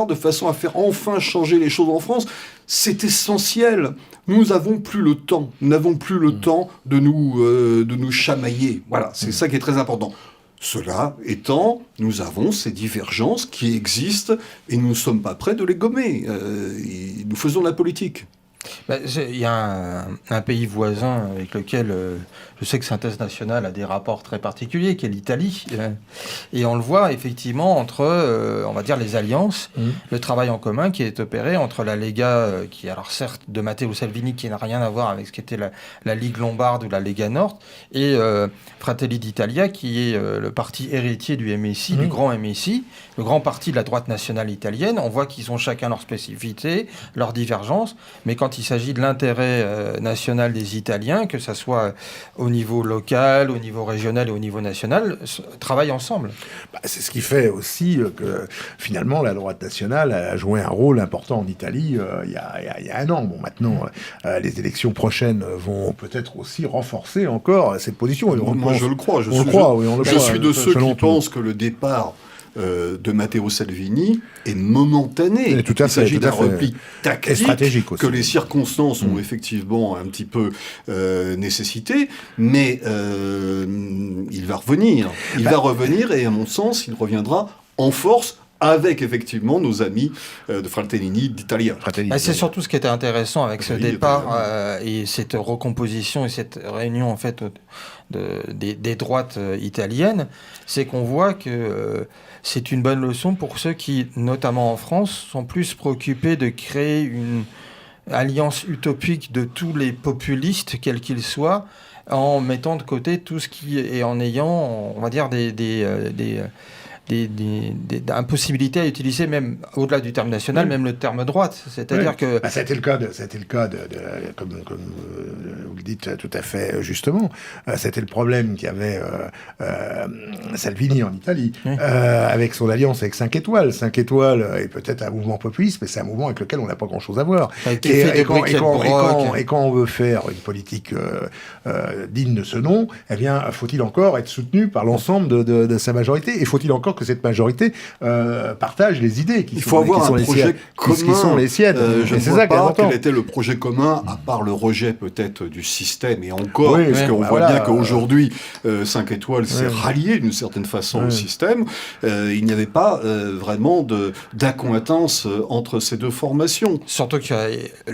de façon à faire enfin changer les choses en France. C'est essentiel. Nous n'avons plus le temps. Nous n'avons plus le temps de nous chamailler. Voilà, c'est ça qui est très important. Cela étant, nous avons ces divergences qui existent et nous ne sommes pas prêts de les gommer. Nous faisons de la politique. Il y a un pays voisin avec lequel je sais que Synthèse Nationale a des rapports très particuliers, qui est l'Italie. Et on le voit effectivement entre, on va dire, les alliances, le travail en commun qui est opéré entre la Lega, qui alors certes de Matteo Salvini, qui n'a rien à voir avec ce qu'était la Ligue lombarde ou la Lega Nord, et Fratelli d'Italia, qui est le parti héritier du MSI, du grand MSI, le grand parti de la droite nationale italienne. On voit qu'ils ont chacun leur spécificité, leurs divergences, mais quand il s'agit de l'intérêt national des Italiens, que ça soit au niveau local, au niveau régional et au niveau national, travaillent ensemble. C'est ce qui fait aussi que finalement la droite nationale a joué un rôle important en Italie il y a un an. Bon, maintenant, les élections prochaines vont peut-être aussi renforcer encore cette position. Moi, je le crois. Je suis de ceux qui pensent que le départ de Matteo Salvini est momentané. Il s'agit d'un repli tactique et stratégique aussi, que les circonstances ont effectivement un petit peu nécessité, mais il va revenir. Il va revenir, et à mon sens, il reviendra en force, avec effectivement nos amis de Fratelli d'Italia. C'est surtout ce qui était intéressant avec ce départ et cette recomposition et cette réunion en fait des droites italiennes, c'est qu'on voit que c'est une bonne leçon pour ceux qui, notamment en France, sont plus préoccupés de créer une alliance utopique de tous les populistes, quels qu'ils soient, en mettant de côté tout ce qui est, en ayant, on va dire, des impossibilités à utiliser, même au-delà du terme national, même le terme droite. C'est-à-dire que... C'était le cas comme vous le dites tout à fait justement, c'était le problème qu'avait Salvini en Italie, avec son alliance avec 5 étoiles. 5 étoiles est peut-être un mouvement populiste, mais c'est un mouvement avec lequel on n'a pas grand-chose à voir. Et quand on veut faire une politique digne de ce nom, eh bien, faut-il encore être soutenu par l'ensemble de sa majorité, et faut-il encore que cette majorité partage les idées qui sont les siennes. Je ne vois pas quel était le projet commun, à part le rejet peut-être du système, et encore, parce qu'on voit bien qu'aujourd'hui, 5 étoiles s'est rallié d'une certaine façon au système. Il n'y avait pas vraiment d'accointance entre ces deux formations. Surtout qu'il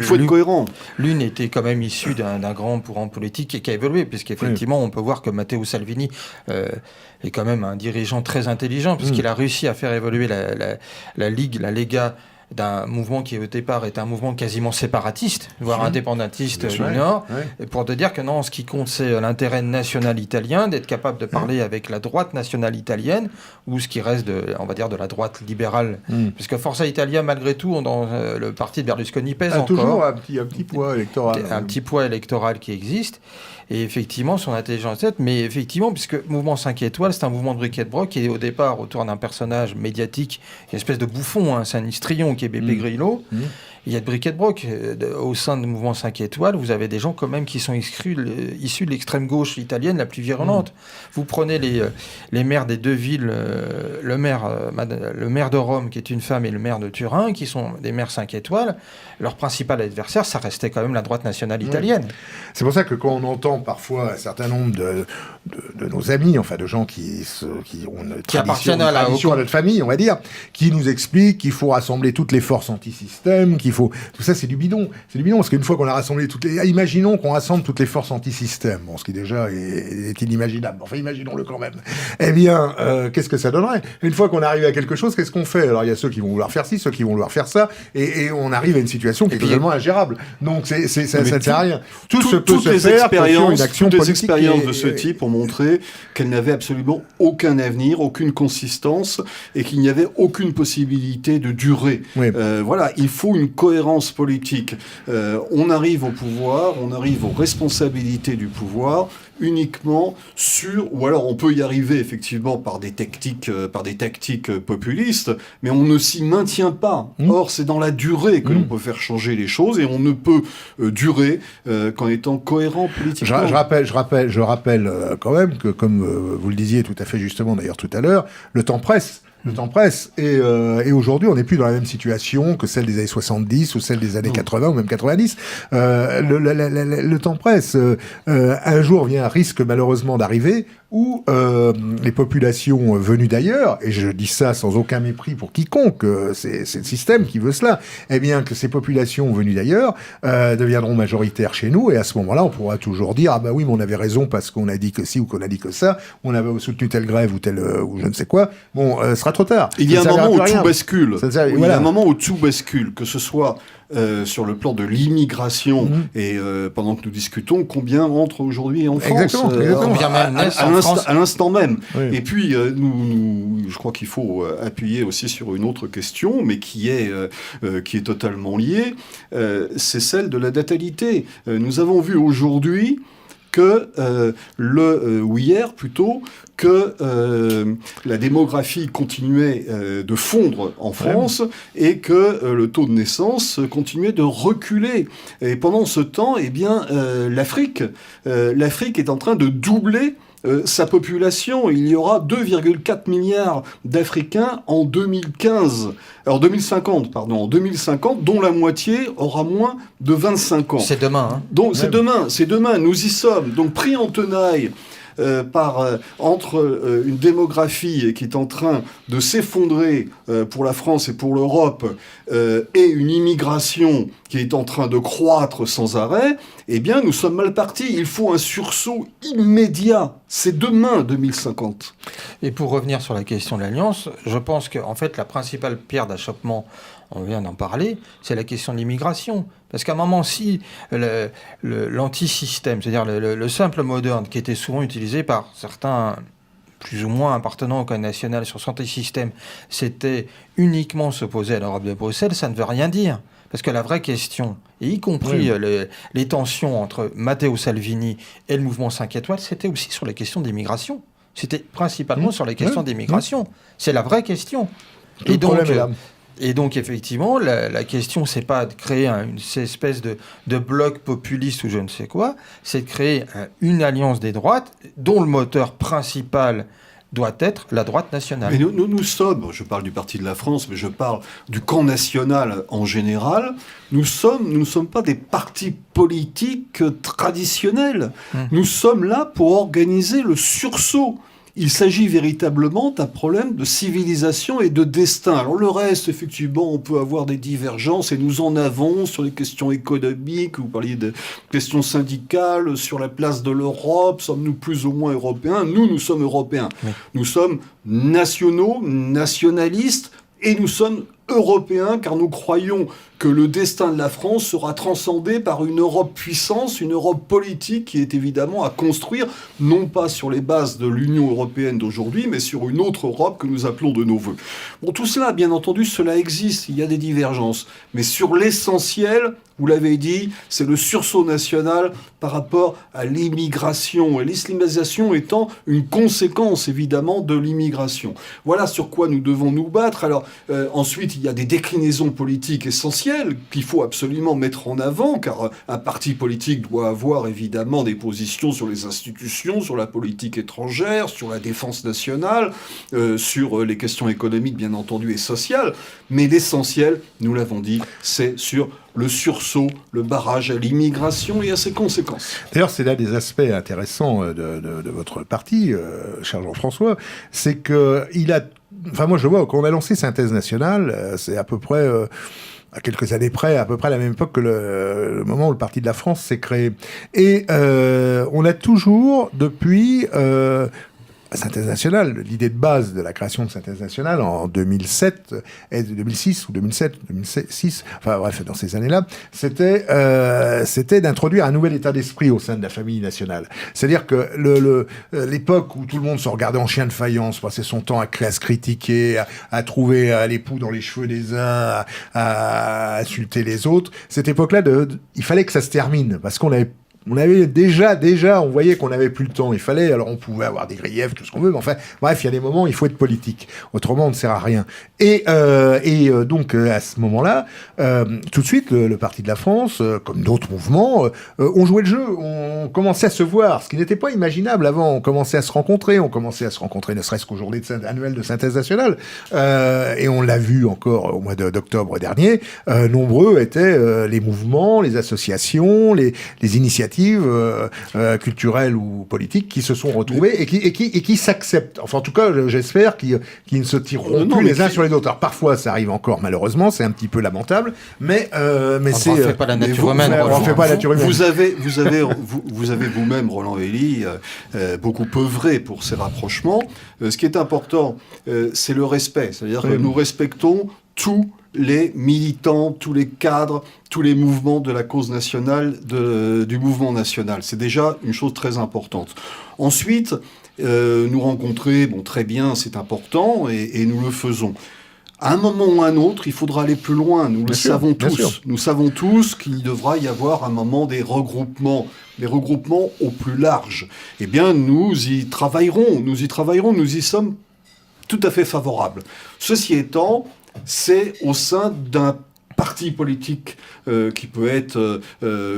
faut être cohérent. L'une était quand même issue d'un grand courant politique et qui a évolué, puisqu'effectivement, on peut voir que Matteo Salvini est quand même un dirigeant très intelligent, puisqu'il a réussi à faire évoluer la Ligue, la Lega, d'un mouvement qui au départ était un mouvement quasiment séparatiste, voire indépendantiste du Nord, pour te dire que non, ce qui compte, c'est l'intérêt national italien, d'être capable de parler avec la droite nationale italienne, ou ce qui reste, on va dire, de la droite libérale. Puisque Forza Italia, malgré tout, dans le parti de Berlusconi pèse encore. Toujours un petit poids électoral. Un petit poids électoral qui existe. Et effectivement, son intelligence tête, mais effectivement, puisque Mouvement 5 étoiles, c'est un mouvement de briquet de broc qui est au départ autour d'un personnage médiatique, une espèce de bouffon, c'est un histrion qui est Beppe Grillo. Il y a de briquet de broc. Au sein du Mouvement 5 étoiles, vous avez des gens quand même qui sont issus de l'extrême gauche italienne la plus virulente. Vous prenez les maires des deux villes, le maire de Rome, qui est une femme, et le maire de Turin, qui sont des maires 5 étoiles. Leur principal adversaire, ça restait quand même la droite nationale italienne. C'est pour ça que quand on entend parfois un certain nombre de nos amis, enfin de gens qui ont une tradition à notre famille, on va dire, qui nous expliquent qu'il faut rassembler toutes les forces anti-système, tout ça, c'est du bidon. C'est du bidon, parce qu'une fois qu'on a rassemblé imaginons qu'on rassemble toutes les forces anti-système, ce qui déjà est inimaginable. Enfin, imaginons-le quand même. Eh bien, qu'est-ce que ça donnerait? Une fois qu'on arrive à quelque chose, qu'est-ce qu'on fait? Alors, il y a ceux qui vont vouloir faire ci, ceux qui vont vouloir faire ça, et on arrive à une situation qui est totalement ingérable. Donc, ça ne sert à rien. Tout se peut se faire pour une action politique. Toutes les expériences de ce type ont montré qu'elles n'avaient absolument aucun avenir, aucune consistance, et qu'il n'y avait aucune possibilité de durer. Voilà, il faut une cohérence politique. On arrive au pouvoir, on arrive aux responsabilités du pouvoir uniquement ou alors on peut y arriver effectivement par des tactiques populistes, mais on ne s'y maintient pas. Or, c'est dans la durée que l'on peut faire changer les choses, et on ne peut durer qu'en étant cohérent politiquement. Je rappelle quand même que, comme vous le disiez tout à fait justement d'ailleurs tout à l'heure, le temps presse. Le temps presse, et aujourd'hui on n'est plus dans la même situation que celle des années 70 ou celle des années 80 ou même 90. Le temps presse. Un jour risque malheureusement d'arriver où les populations venues d'ailleurs, et je dis ça sans aucun mépris pour quiconque, c'est le système qui veut cela, eh bien que ces populations venues d'ailleurs deviendront majoritaires chez nous, et à ce moment-là on pourra toujours dire ah bah oui mais on avait raison parce qu'on a dit que ci ou qu'on a dit que ça, on avait soutenu telle grève ou je ne sais quoi. Bon, sera trop tard. Il y a un moment où tout bascule. Il y a un moment où tout bascule, que ce soit sur le plan de l'immigration, et pendant que nous discutons, combien rentrent aujourd'hui en France, combien même naissent en France à l'instant même. Et puis, je crois qu'il faut appuyer aussi sur une autre question, mais qui est totalement liée, c'est celle de la natalité. Nous avons vu aujourd'hui hier plutôt, que la démographie continuait de fondre en France, et que le taux de naissance continuait de reculer. Et pendant ce temps, eh bien, l'Afrique est en train de doubler sa population. Il y aura 2,4 milliards d'Africains en 2050, dont la moitié aura moins de 25 ans. C'est demain. Hein. Donc c'est demain, nous y sommes. Donc pris en tenaille entre une démographie qui est en train de s'effondrer pour la France et pour l'Europe, et une immigration qui est en train de croître sans arrêt, eh bien nous sommes mal partis. Il faut un sursaut immédiat C'est demain, 2050. Et pour revenir sur la question de l'Alliance, je pense qu'en fait, la principale pierre d'achoppement, on vient d'en parler, c'est la question de l'immigration. Parce qu'à un moment, si l'anti-système, c'est-à-dire le simple moderne, qui était souvent utilisé par certains plus ou moins appartenant au code national sur santé système, c'était uniquement s'opposer à l'Europe de Bruxelles, ça ne veut rien dire. Parce que la vraie question, et y compris les tensions entre Matteo Salvini et le mouvement 5 étoiles, c'était aussi sur les questions d'immigration. C'était principalement sur les questions d'immigration. C'est la vraie question. Et donc, effectivement, la question, c'est pas de créer une espèce de bloc populiste ou je ne sais quoi, c'est de créer une alliance des droites dont le moteur principal doit être la droite nationale. Mais nous sommes, je parle du Parti de la France, mais je parle du camp national en général, nous ne sommes pas des partis politiques traditionnels. Nous sommes là pour organiser le sursaut. Il s'agit véritablement d'un problème de civilisation et de destin. Alors le reste, effectivement, on peut avoir des divergences et nous en avons sur les questions économiques, vous parliez de questions syndicales, sur la place de l'Europe, sommes-nous plus ou moins européens? Nous sommes européens. Oui. Nous sommes nationaux, nationalistes, et nous sommes européens car nous croyons que le destin de la France sera transcendé par une Europe puissance, une Europe politique qui est évidemment à construire, non pas sur les bases de l'Union européenne d'aujourd'hui, mais sur une autre Europe que nous appelons de nos voeux. Bon, tout cela, bien entendu, cela existe, il y a des divergences, mais sur l'essentiel, vous l'avez dit, c'est le sursaut national par rapport à l'immigration, et l'islamisation étant une conséquence, évidemment, de l'immigration. Voilà sur quoi nous devons nous battre. Alors, ensuite, il y a des déclinaisons politiques essentielles qu'il faut absolument mettre en avant, car un parti politique doit avoir évidemment des positions sur les institutions, sur la politique étrangère, sur la défense nationale, sur les questions économiques bien entendu et sociales, mais l'essentiel, nous l'avons dit, c'est sur le sursaut, le barrage à l'immigration et à ses conséquences. D'ailleurs, c'est là des aspects intéressants de votre parti, cher Jean-François, c'est qu'il a... Enfin, moi, je vois, quand on a lancé Synthèse Nationale, c'est à peu près... à quelques années près, à peu près à la même époque que le moment où le Parti de la France s'est créé. Et on a toujours, depuis Synthèse Nationale, l'idée de base de la création de Synthèse Nationale en 2007, et 2006 ou 2007, 2006, enfin bref, dans ces années-là, c'était d'introduire un nouvel état d'esprit au sein de la famille nationale. C'est-à-dire que l'époque où tout le monde se regardait en chien de faïence, passait son temps à se critiquer, à trouver les poux dans les cheveux des uns, à insulter les autres, cette époque-là, il fallait que ça se termine, parce qu'on avait déjà, on voyait qu'on n'avait plus le temps. Il fallait, alors on pouvait avoir des griefs, tout ce qu'on veut, mais enfin, bref, il y a des moments où il faut être politique. Autrement, on ne sert à rien. Et donc, à ce moment-là, tout de suite, le Parti de la France, comme d'autres mouvements, ont joué le jeu. On commençait à se voir, ce qui n'était pas imaginable avant. On commençait à se rencontrer, ne serait-ce qu'aux journées annuelles de Synthèse Nationale. Et on l'a vu encore au mois d'octobre dernier. Nombreux étaient les mouvements, les associations, les initiatives culturelles ou politiques qui se sont retrouvés et qui s'acceptent. Enfin, en tout cas, j'espère qu'ils ne se tireront plus les uns sur les autres. Alors, parfois, ça arrive encore, malheureusement, c'est un petit peu lamentable, mais c'est... On ne fait pas la nature humaine. On ne fait pas la nature humaine. Vous avez vous-même, Roland Velli, beaucoup œuvré pour ces rapprochements. Ce qui est important, c'est le respect. C'est-à-dire que nous respectons tous les militants, tous les cadres, tous les mouvements de la cause nationale, du mouvement national. C'est déjà une chose très importante. Ensuite, nous rencontrer, très bien, c'est important, et nous le faisons. À un moment ou à un autre, il faudra aller plus loin. Nous le savons tous. Nous savons tous qu'il devra y avoir un moment des regroupements au plus large. Eh bien, nous y travaillerons, nous y sommes tout à fait favorables. Ceci étant, c'est au sein d'un parti politique qui peut être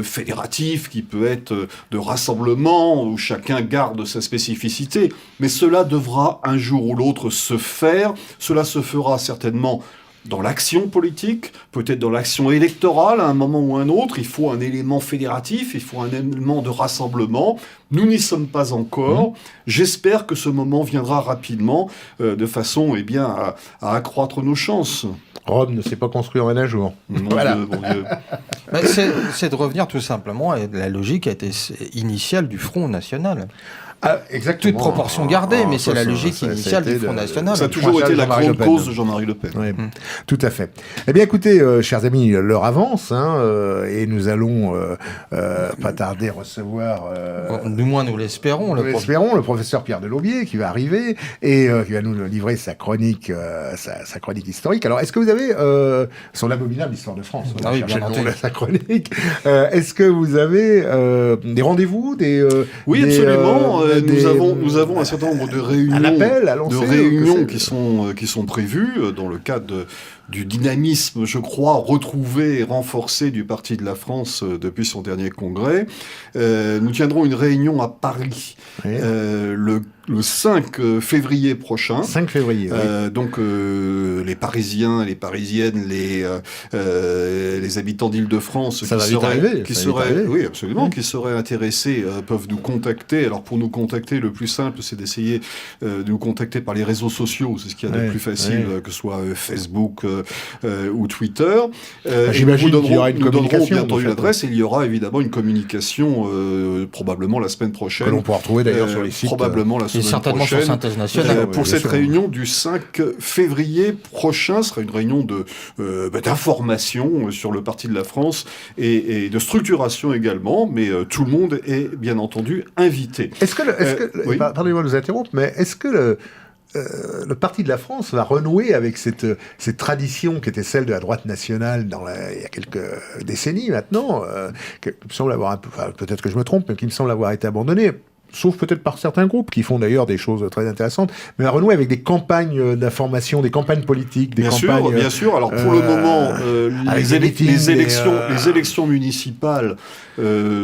fédératif, qui peut être de rassemblement, où chacun garde sa spécificité. Mais cela devra un jour ou l'autre se faire. Cela se fera certainement dans l'action politique, peut-être dans l'action électorale, à un moment ou à un autre. Il faut un élément fédératif, il faut un élément de rassemblement. Nous n'y sommes pas encore. J'espère que ce moment viendra rapidement, de façon à accroître nos chances. Rome ne s'est pas construit en un jour. Voilà. Mon Dieu. C'est de revenir tout simplement à la logique initiale du Front National. Exactement. Toute proportion gardée, mais c'est la logique initiale du Front National. Ça a toujours été la grande cause de Jean-Marie Le Pen. Oui, tout à fait. Eh bien, écoutez, chers amis, l'heure avance, et nous allons pas tarder recevoir... du moins, nous l'espérons. Le professeur Pierre Delaubier, qui va arriver, et qui va nous livrer sa chronique, sa chronique historique. Alors, est-ce que vous avez son abominable histoire de France? Ah oui, bien entendu. Sa chronique. Est-ce que vous avez des rendez-vous, Oui, absolument. Nous avons un certain nombre de réunions qui sont prévues dans le cadre du dynamisme, je crois, retrouvé et renforcé du Parti de la France depuis son dernier congrès. Nous tiendrons une réunion à Paris le 5 février prochain. 5 février, oui. Donc, les Parisiens, les Parisiennes, les habitants d'Île-de-France qui seraient intéressés peuvent nous contacter. Alors, pour nous contacter, le plus simple, c'est d'essayer de nous contacter par les réseaux sociaux. C'est ce qu'il y a de plus facile, que ce soit Facebook ou Twitter. J'imagine qu'il y aura une communication. Bien entendu l'adresse, et il y aura évidemment une communication probablement la semaine prochaine. Que l'on pourra retrouver d'ailleurs sur les sites. Probablement la semaine certainement prochaine. Sur Synthèse Nationale. Pour cette réunion du 5 février prochain, ce sera une réunion d'information sur le Parti de la France et de structuration également, mais tout le monde est bien entendu invité. Pardonnez-moi de vous interrompre, mais est-ce que le Parti de la France va renouer avec cette tradition qui était celle de la droite nationale il y a quelques décennies maintenant, qui me semble avoir peut-être que je me trompe, mais qui me semble avoir été abandonnée, sauf peut-être par certains groupes qui font d'ailleurs des choses très intéressantes, mais à renouer avec des campagnes d'information, des campagnes politiques, Bien sûr. Alors pour le moment, les élections municipales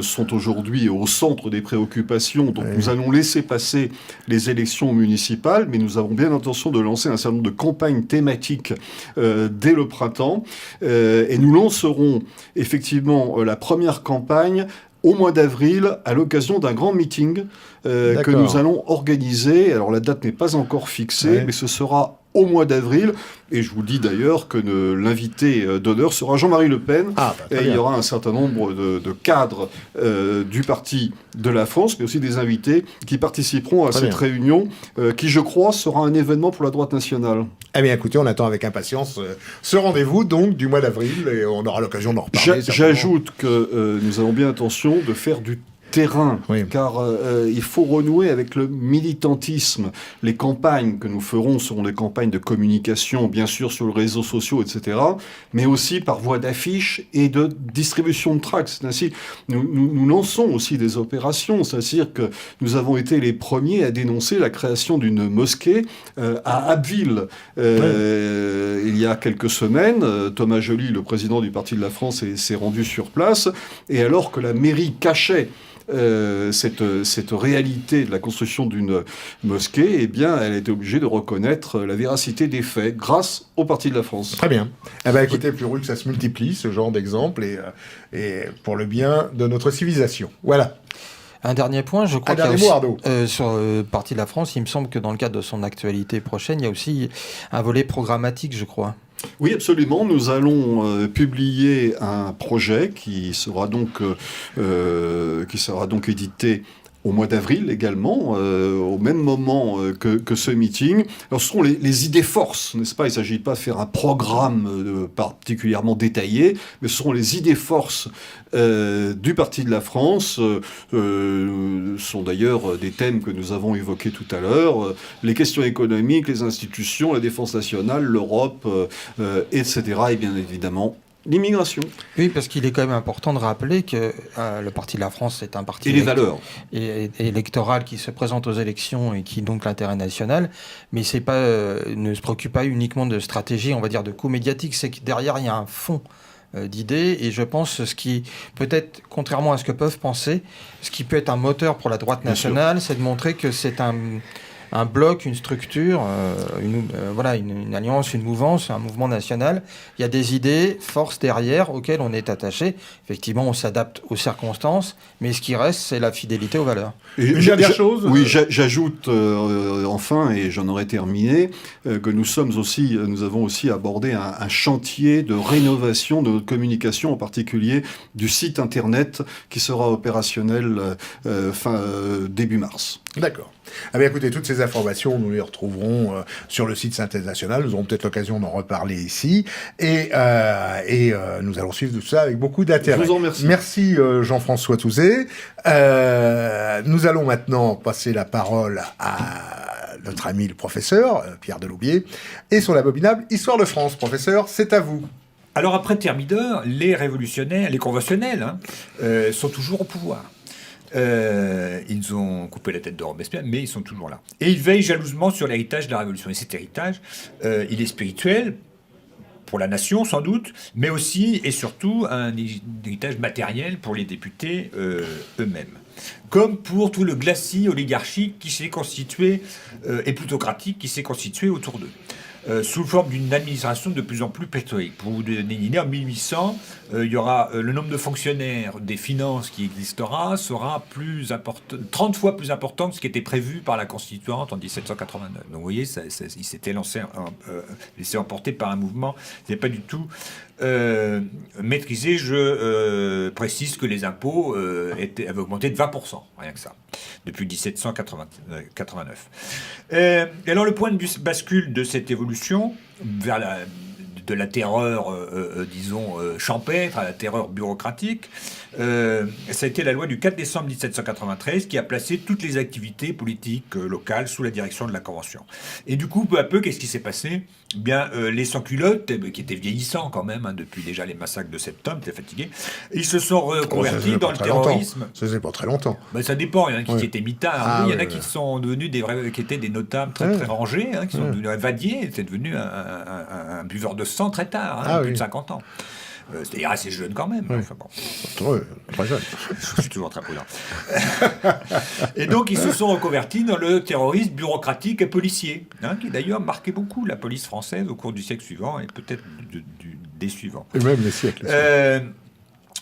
sont aujourd'hui au centre des préoccupations. Donc nous allons laisser passer les élections municipales, mais nous avons bien l'intention de lancer un certain nombre de campagnes thématiques dès le printemps. Et nous lancerons effectivement la première campagne au mois d'avril, à l'occasion d'un grand meeting que nous allons organiser. Alors la date n'est pas encore fixée, mais ce sera au mois d'avril. Et je vous dis d'ailleurs que l'invité d'honneur sera Jean-Marie Le Pen. Et il y aura un certain nombre de cadres du Parti de la France, mais aussi des invités qui participeront à cette réunion, qui, je crois, sera un événement pour la droite nationale. Eh bien, écoutez, on attend avec impatience ce rendez-vous, donc, du mois d'avril, et on aura l'occasion d'en reparler. J'ajoute que nous avons bien l'intention de faire du terrain, car il faut renouer avec le militantisme. Les campagnes que nous ferons seront des campagnes de communication, bien sûr sur les réseaux sociaux, etc., mais aussi par voie d'affiches et de distribution de tracts. C'est ainsi, nous lançons aussi des opérations, c'est-à-dire que nous avons été les premiers à dénoncer la création d'une mosquée à Abbeville. Il y a quelques semaines, Thomas Joly, le président du Parti de la France, s'est rendu sur place, et alors que la mairie cachait cette réalité de la construction d'une mosquée, eh bien, elle a été obligée de reconnaître la véracité des faits grâce au Parti de la France. Très bien. Eh bien, écoutez, plus heureux que ça se multiplie, ce genre d'exemple, et pour le bien de notre civilisation. Voilà. Un dernier point, je crois sur le Parti de la France, il me semble que dans le cadre de son actualité prochaine, il y a aussi un volet programmatique, je crois. Oui, absolument. Nous allons publier un projet qui sera donc édité au mois d'avril également, au même moment que ce meeting. Alors ce seront les idées forces, n'est-ce pas? Il ne s'agit pas de faire un programme particulièrement détaillé, mais ce seront les idées forces du Parti de la France. Sont d'ailleurs des thèmes que nous avons évoqués tout à l'heure, les questions économiques, les institutions, la défense nationale, l'Europe, etc. Et bien évidemment, l'immigration. Oui, parce qu'il est quand même important de rappeler que le Parti de la France est un parti électoral qui se présente aux élections et qui donc l'intérêt national, mais c'est pas, ne se préoccupe pas uniquement de stratégie, on va dire de coût médiatique, c'est que derrière il y a un fond d'idées, et je pense ce qui peut-être, contrairement à ce que peuvent penser, ce qui peut être un moteur pour la droite nationale, c'est de montrer que c'est un bloc, une structure, une alliance, une mouvance, un mouvement national. Il y a des idées, forces derrière auxquelles on est attaché. Effectivement, on s'adapte aux circonstances, mais ce qui reste, c'est la fidélité aux valeurs. Et une dernière chose. Oui, j'ajoute enfin, et j'en aurais terminé, que nous avons aussi abordé un chantier de rénovation de notre communication, en particulier du site internet qui sera opérationnel début mars. D'accord. Ah bien, écoutez, toutes ces informations, nous les retrouverons sur le site Synthèse Nationale. Nous aurons peut-être l'occasion d'en reparler ici. Et nous allons suivre tout ça avec beaucoup d'intérêt. Je vous en remercie. Merci Jean-François Touzé. Nous allons maintenant passer la parole à notre ami le professeur Pierre Deloubier et son abominable Histoire de France. Professeur, c'est à vous. Alors après Thermidor, les révolutionnaires, les conventionnels, sont toujours au pouvoir. Ils ont coupé la tête de Robespierre, mais ils sont toujours là. Et ils veillent jalousement sur l'héritage de la Révolution. Et cet héritage, il est spirituel, pour la nation sans doute, mais aussi et surtout un héritage matériel pour les députés eux-mêmes. Comme pour tout le glacis oligarchique qui s'est constitué, et plutocratique qui s'est constitué autour d'eux. Sous forme d'une administration de plus en plus pléthorique. Pour vous donner une idée, en 1800, il y aura le nombre de fonctionnaires des finances qui existera sera 30 fois plus important que ce qui était prévu par la Constituante en 1789. Donc vous voyez, il s'était laissé emporter par un mouvement qui n'est pas du tout maîtrisé. Je précise que les impôts avaient augmenté de 20%, rien que ça, depuis 1789. Et alors le point de bascule de cette évolution vers de la terreur, disons, champêtre à la terreur bureaucratique, ça a été la loi du 4 décembre 1793 qui a placé toutes les activités politiques locales sous la direction de la Convention. Et du coup, peu à peu, qu'est-ce qui s'est passé ? Bien, les sans-culottes, qui étaient vieillissants quand même, depuis déjà les massacres de septembre, étaient fatigués, ils se sont reconvertis dans le terrorisme. Ça faisait pas très longtemps. Ben, ça dépend, il y en a qui étaient mitards, il y en a qui sont devenus qui étaient des notables très, très rangés, qui sont devenus un vadier, c'est devenu un buveur de sang très tard, plus de 50 ans. C'est-à-dire assez jeune quand même. Oui. Enfin, bon. Très jeune. Je suis toujours très prudent. Et donc, ils se sont reconvertis dans le terrorisme bureaucratique et policier, qui d'ailleurs marquait beaucoup la police française au cours du siècle suivant et peut-être des suivants. Et même les siècles.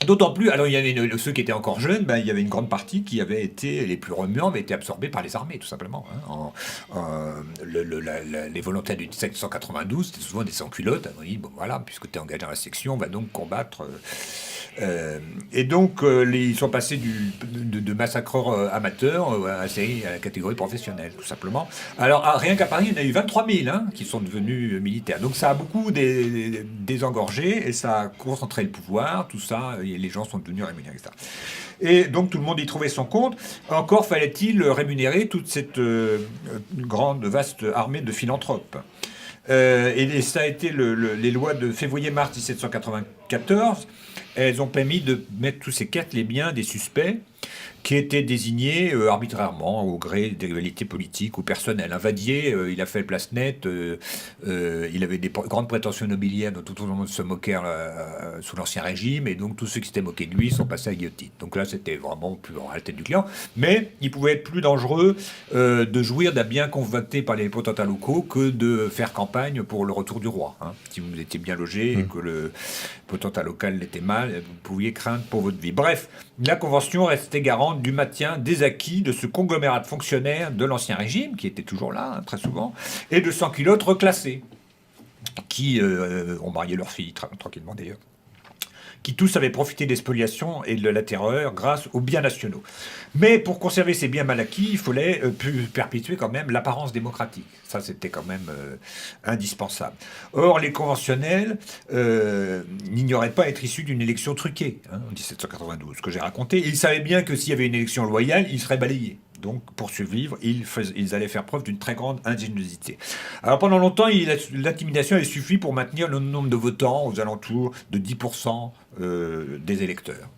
D'autant plus, alors il y avait ceux qui étaient encore jeunes, il y avait une grande partie qui avait été, les plus remuants, avaient été absorbés par les armées, tout simplement. Les volontaires du 1792, c'était souvent des sans-culottes. On dit, bon voilà, puisque tu es engagé dans la section, on va donc combattre. Et donc, ils sont passés de massacreurs amateurs à la catégorie professionnelle, tout simplement. Alors, rien qu'à Paris, il y en a eu 23 000 qui sont devenus militaires. Donc, ça a beaucoup désengorgé et ça a concentré le pouvoir, tout ça, et les gens sont devenus rémunérés, etc. Et donc, tout le monde y trouvait son compte. Encore fallait-il rémunérer toute cette vaste armée de philanthropes. Et ça a été les lois de février-mars 1794. Elles ont permis de mettre tous ces cartes les biens des suspects qui étaient désignés arbitrairement au gré des rivalités politiques ou personnelles. Un Vadier, il a fait place nette, il avait des grandes prétentions nobiliaires dont tout le monde se moquait sous l'Ancien Régime, et donc tous ceux qui s'étaient moqués de lui sont passés à la guillotine. Donc là, c'était vraiment plus à la tête du client. Mais il pouvait être plus dangereux de jouir d'un bien convoité par les potentats locaux que de faire campagne pour le retour du roi. Si vous étiez bien logé et que le potentat local l'était mal, vous pouviez craindre pour votre vie. Bref, la Convention restait garante du maintien des acquis de ce conglomérat de fonctionnaires de l'Ancien Régime, qui était toujours là, très souvent, et de sans-culottes reclassés, qui ont marié leurs filles, tranquillement d'ailleurs, qui tous avaient profité des spoliations et de la terreur grâce aux biens nationaux. Mais pour conserver ces biens mal acquis, il fallait perpétuer quand même l'apparence démocratique. Ça, c'était quand même indispensable. Or, les conventionnels n'ignoraient pas être issus d'une élection truquée, en 1792, ce que j'ai raconté. Ils savaient bien que s'il y avait une élection loyale, ils seraient balayés. Donc, pour survivre, ils allaient faire preuve d'une très grande ingéniosité. Alors, pendant longtemps, l'intimidation a suffi pour maintenir le nombre de votants aux alentours de 10% des électeurs.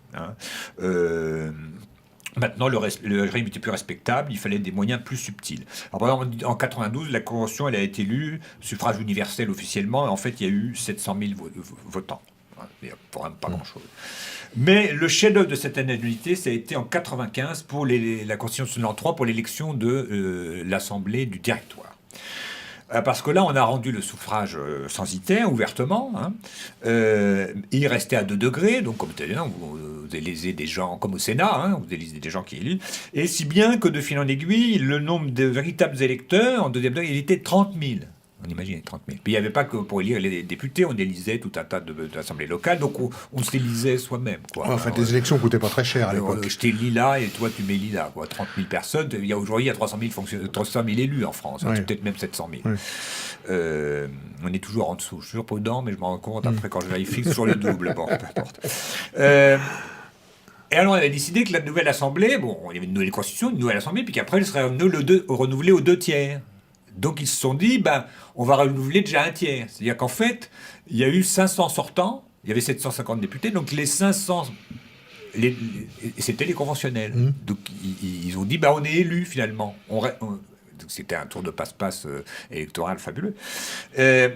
Maintenant, le régime était plus respectable, il fallait des moyens plus subtils. Alors, par exemple, en 92, la Convention elle a été élue, suffrage universel officiellement, et en fait, il y a eu 700 000 votants. Il n'y a pas grand-chose. Mais le chef-d'œuvre de cette année d'unité, ça a été en 95 pour la Constitution de l'an 3 pour l'élection de l'Assemblée du territoire. Parce que là, on a rendu le suffrage censitaire ouvertement. Hein. Il restait à 2 degrés, donc comme vous élisez des gens, comme au Sénat, hein, vous élisez des gens qui élisent. Et si bien que de fil en aiguille, le nombre de véritables électeurs, en deuxième degré, il était 30 000. On imagine 30 000. Puis il n'y avait pas que pour élire les députés, on élisait tout un tas d'assemblées locales, donc on s'élisait soi-même. Enfin, les élections ne coûtaient pas très cher à l'époque. Je t'élis là et toi tu m'élis là. 30 000 personnes. Aujourd'hui, il y a 300 000 élus en France, hein, peut-être même 700 000. On est toujours en dessous. Je suis toujours prudent, mais je me rends compte après quand je vérifie sur le double. Bon, peu importe. Et alors, on avait décidé que la nouvelle assemblée, il y avait une nouvelle constitution, une nouvelle assemblée, puis qu'après, elle serait renouvelée aux 2 tiers. Donc ils se sont dit, on va renouveler déjà 1 tiers. C'est-à-dire qu'en fait, il y a eu 500 sortants, il y avait 750 députés, donc les 500, c'était les conventionnels. Donc ils ont dit, on est élus finalement. C'était un tour de passe-passe électoral fabuleux.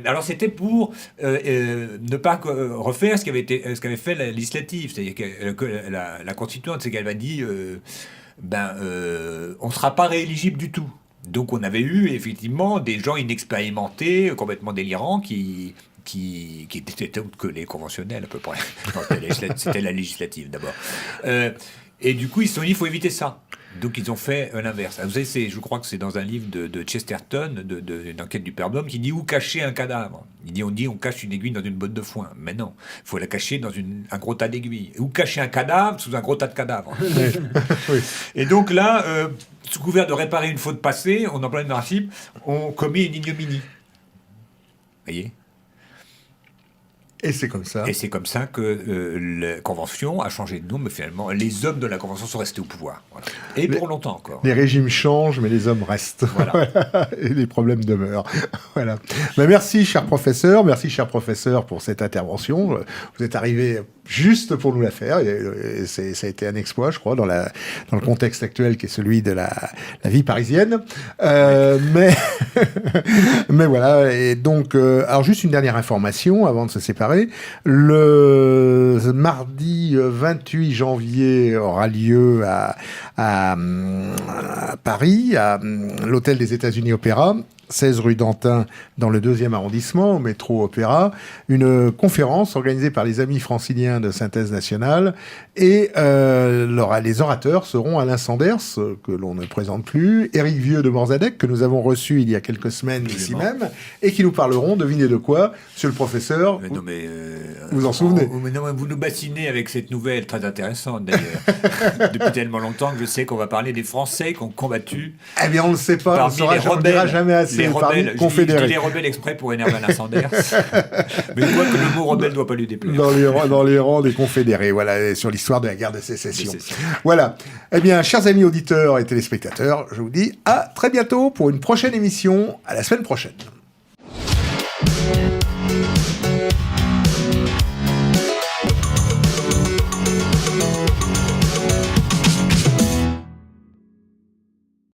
Alors c'était pour ne pas refaire ce qu'avait fait la législative. C'est-à-dire que la constituante, c'est qu'elle m'a dit, on ne sera pas rééligible du tout. Donc on avait eu effectivement des gens inexpérimentés, complètement délirants, qui étaient autres que les conventionnels à peu près. C'était la législative d'abord. Et du coup ils se sont dit il faut éviter ça. Donc ils ont fait l'inverse. Vous savez, je crois que c'est dans un livre de Chesterton, une enquête du Père Blum, qui dit où cacher un cadavre. On cache une aiguille dans une botte de foin. Mais non, il faut la cacher dans un gros tas d'aiguilles. Où cacher un cadavre sous un gros tas de cadavres. Oui. Et donc là, sous couvert de réparer une faute passée, on emploie le principe, on commet une ignominie. Vous voyez ? Et c'est comme ça. Et c'est comme ça que la Convention a changé de nom, mais finalement, les hommes de la Convention sont restés au pouvoir. Voilà. Et pour longtemps encore. Les régimes changent, mais les hommes restent. Voilà. Et les problèmes demeurent. Voilà. Merci, cher professeur. Merci, cher professeur, pour cette intervention. Vous êtes arrivé juste pour nous la faire. Et ça a été un exploit, je crois, dans le contexte actuel qui est celui de la vie parisienne. Mais voilà. Et donc, alors juste une dernière information avant de se séparer. Le mardi 28 janvier aura lieu à Paris, à l'hôtel des États-Unis Opéra, 16 rue d'Antin, dans le 2e arrondissement, au métro Opéra, une conférence organisée par les Amis franciliens de Synthèse nationale. Et les orateurs seront Alain Sanders, que l'on ne présente plus, Éric Vieux de Morzadec, que nous avons reçu il y a quelques semaines ici même, et qui nous parleront, devinez de quoi, monsieur le professeur. Vous vous en souvenez? Vous nous bassinez avec cette nouvelle très intéressante d'ailleurs. Depuis tellement longtemps que je sais qu'on va parler des Français qui ont combattu. Eh bien, on ne le sait pas, on ne dira jamais assez. Les rebelles, je dis les rebelles exprès pour énerver Alain Sanders. Mais je vois que le mot rebelle ne doit pas lui déplaire. Dans les rangs des confédérés, voilà, sur l'histoire de la guerre de sécession. Voilà. Eh bien, chers amis auditeurs et téléspectateurs, je vous dis à très bientôt pour une prochaine émission. À la semaine prochaine.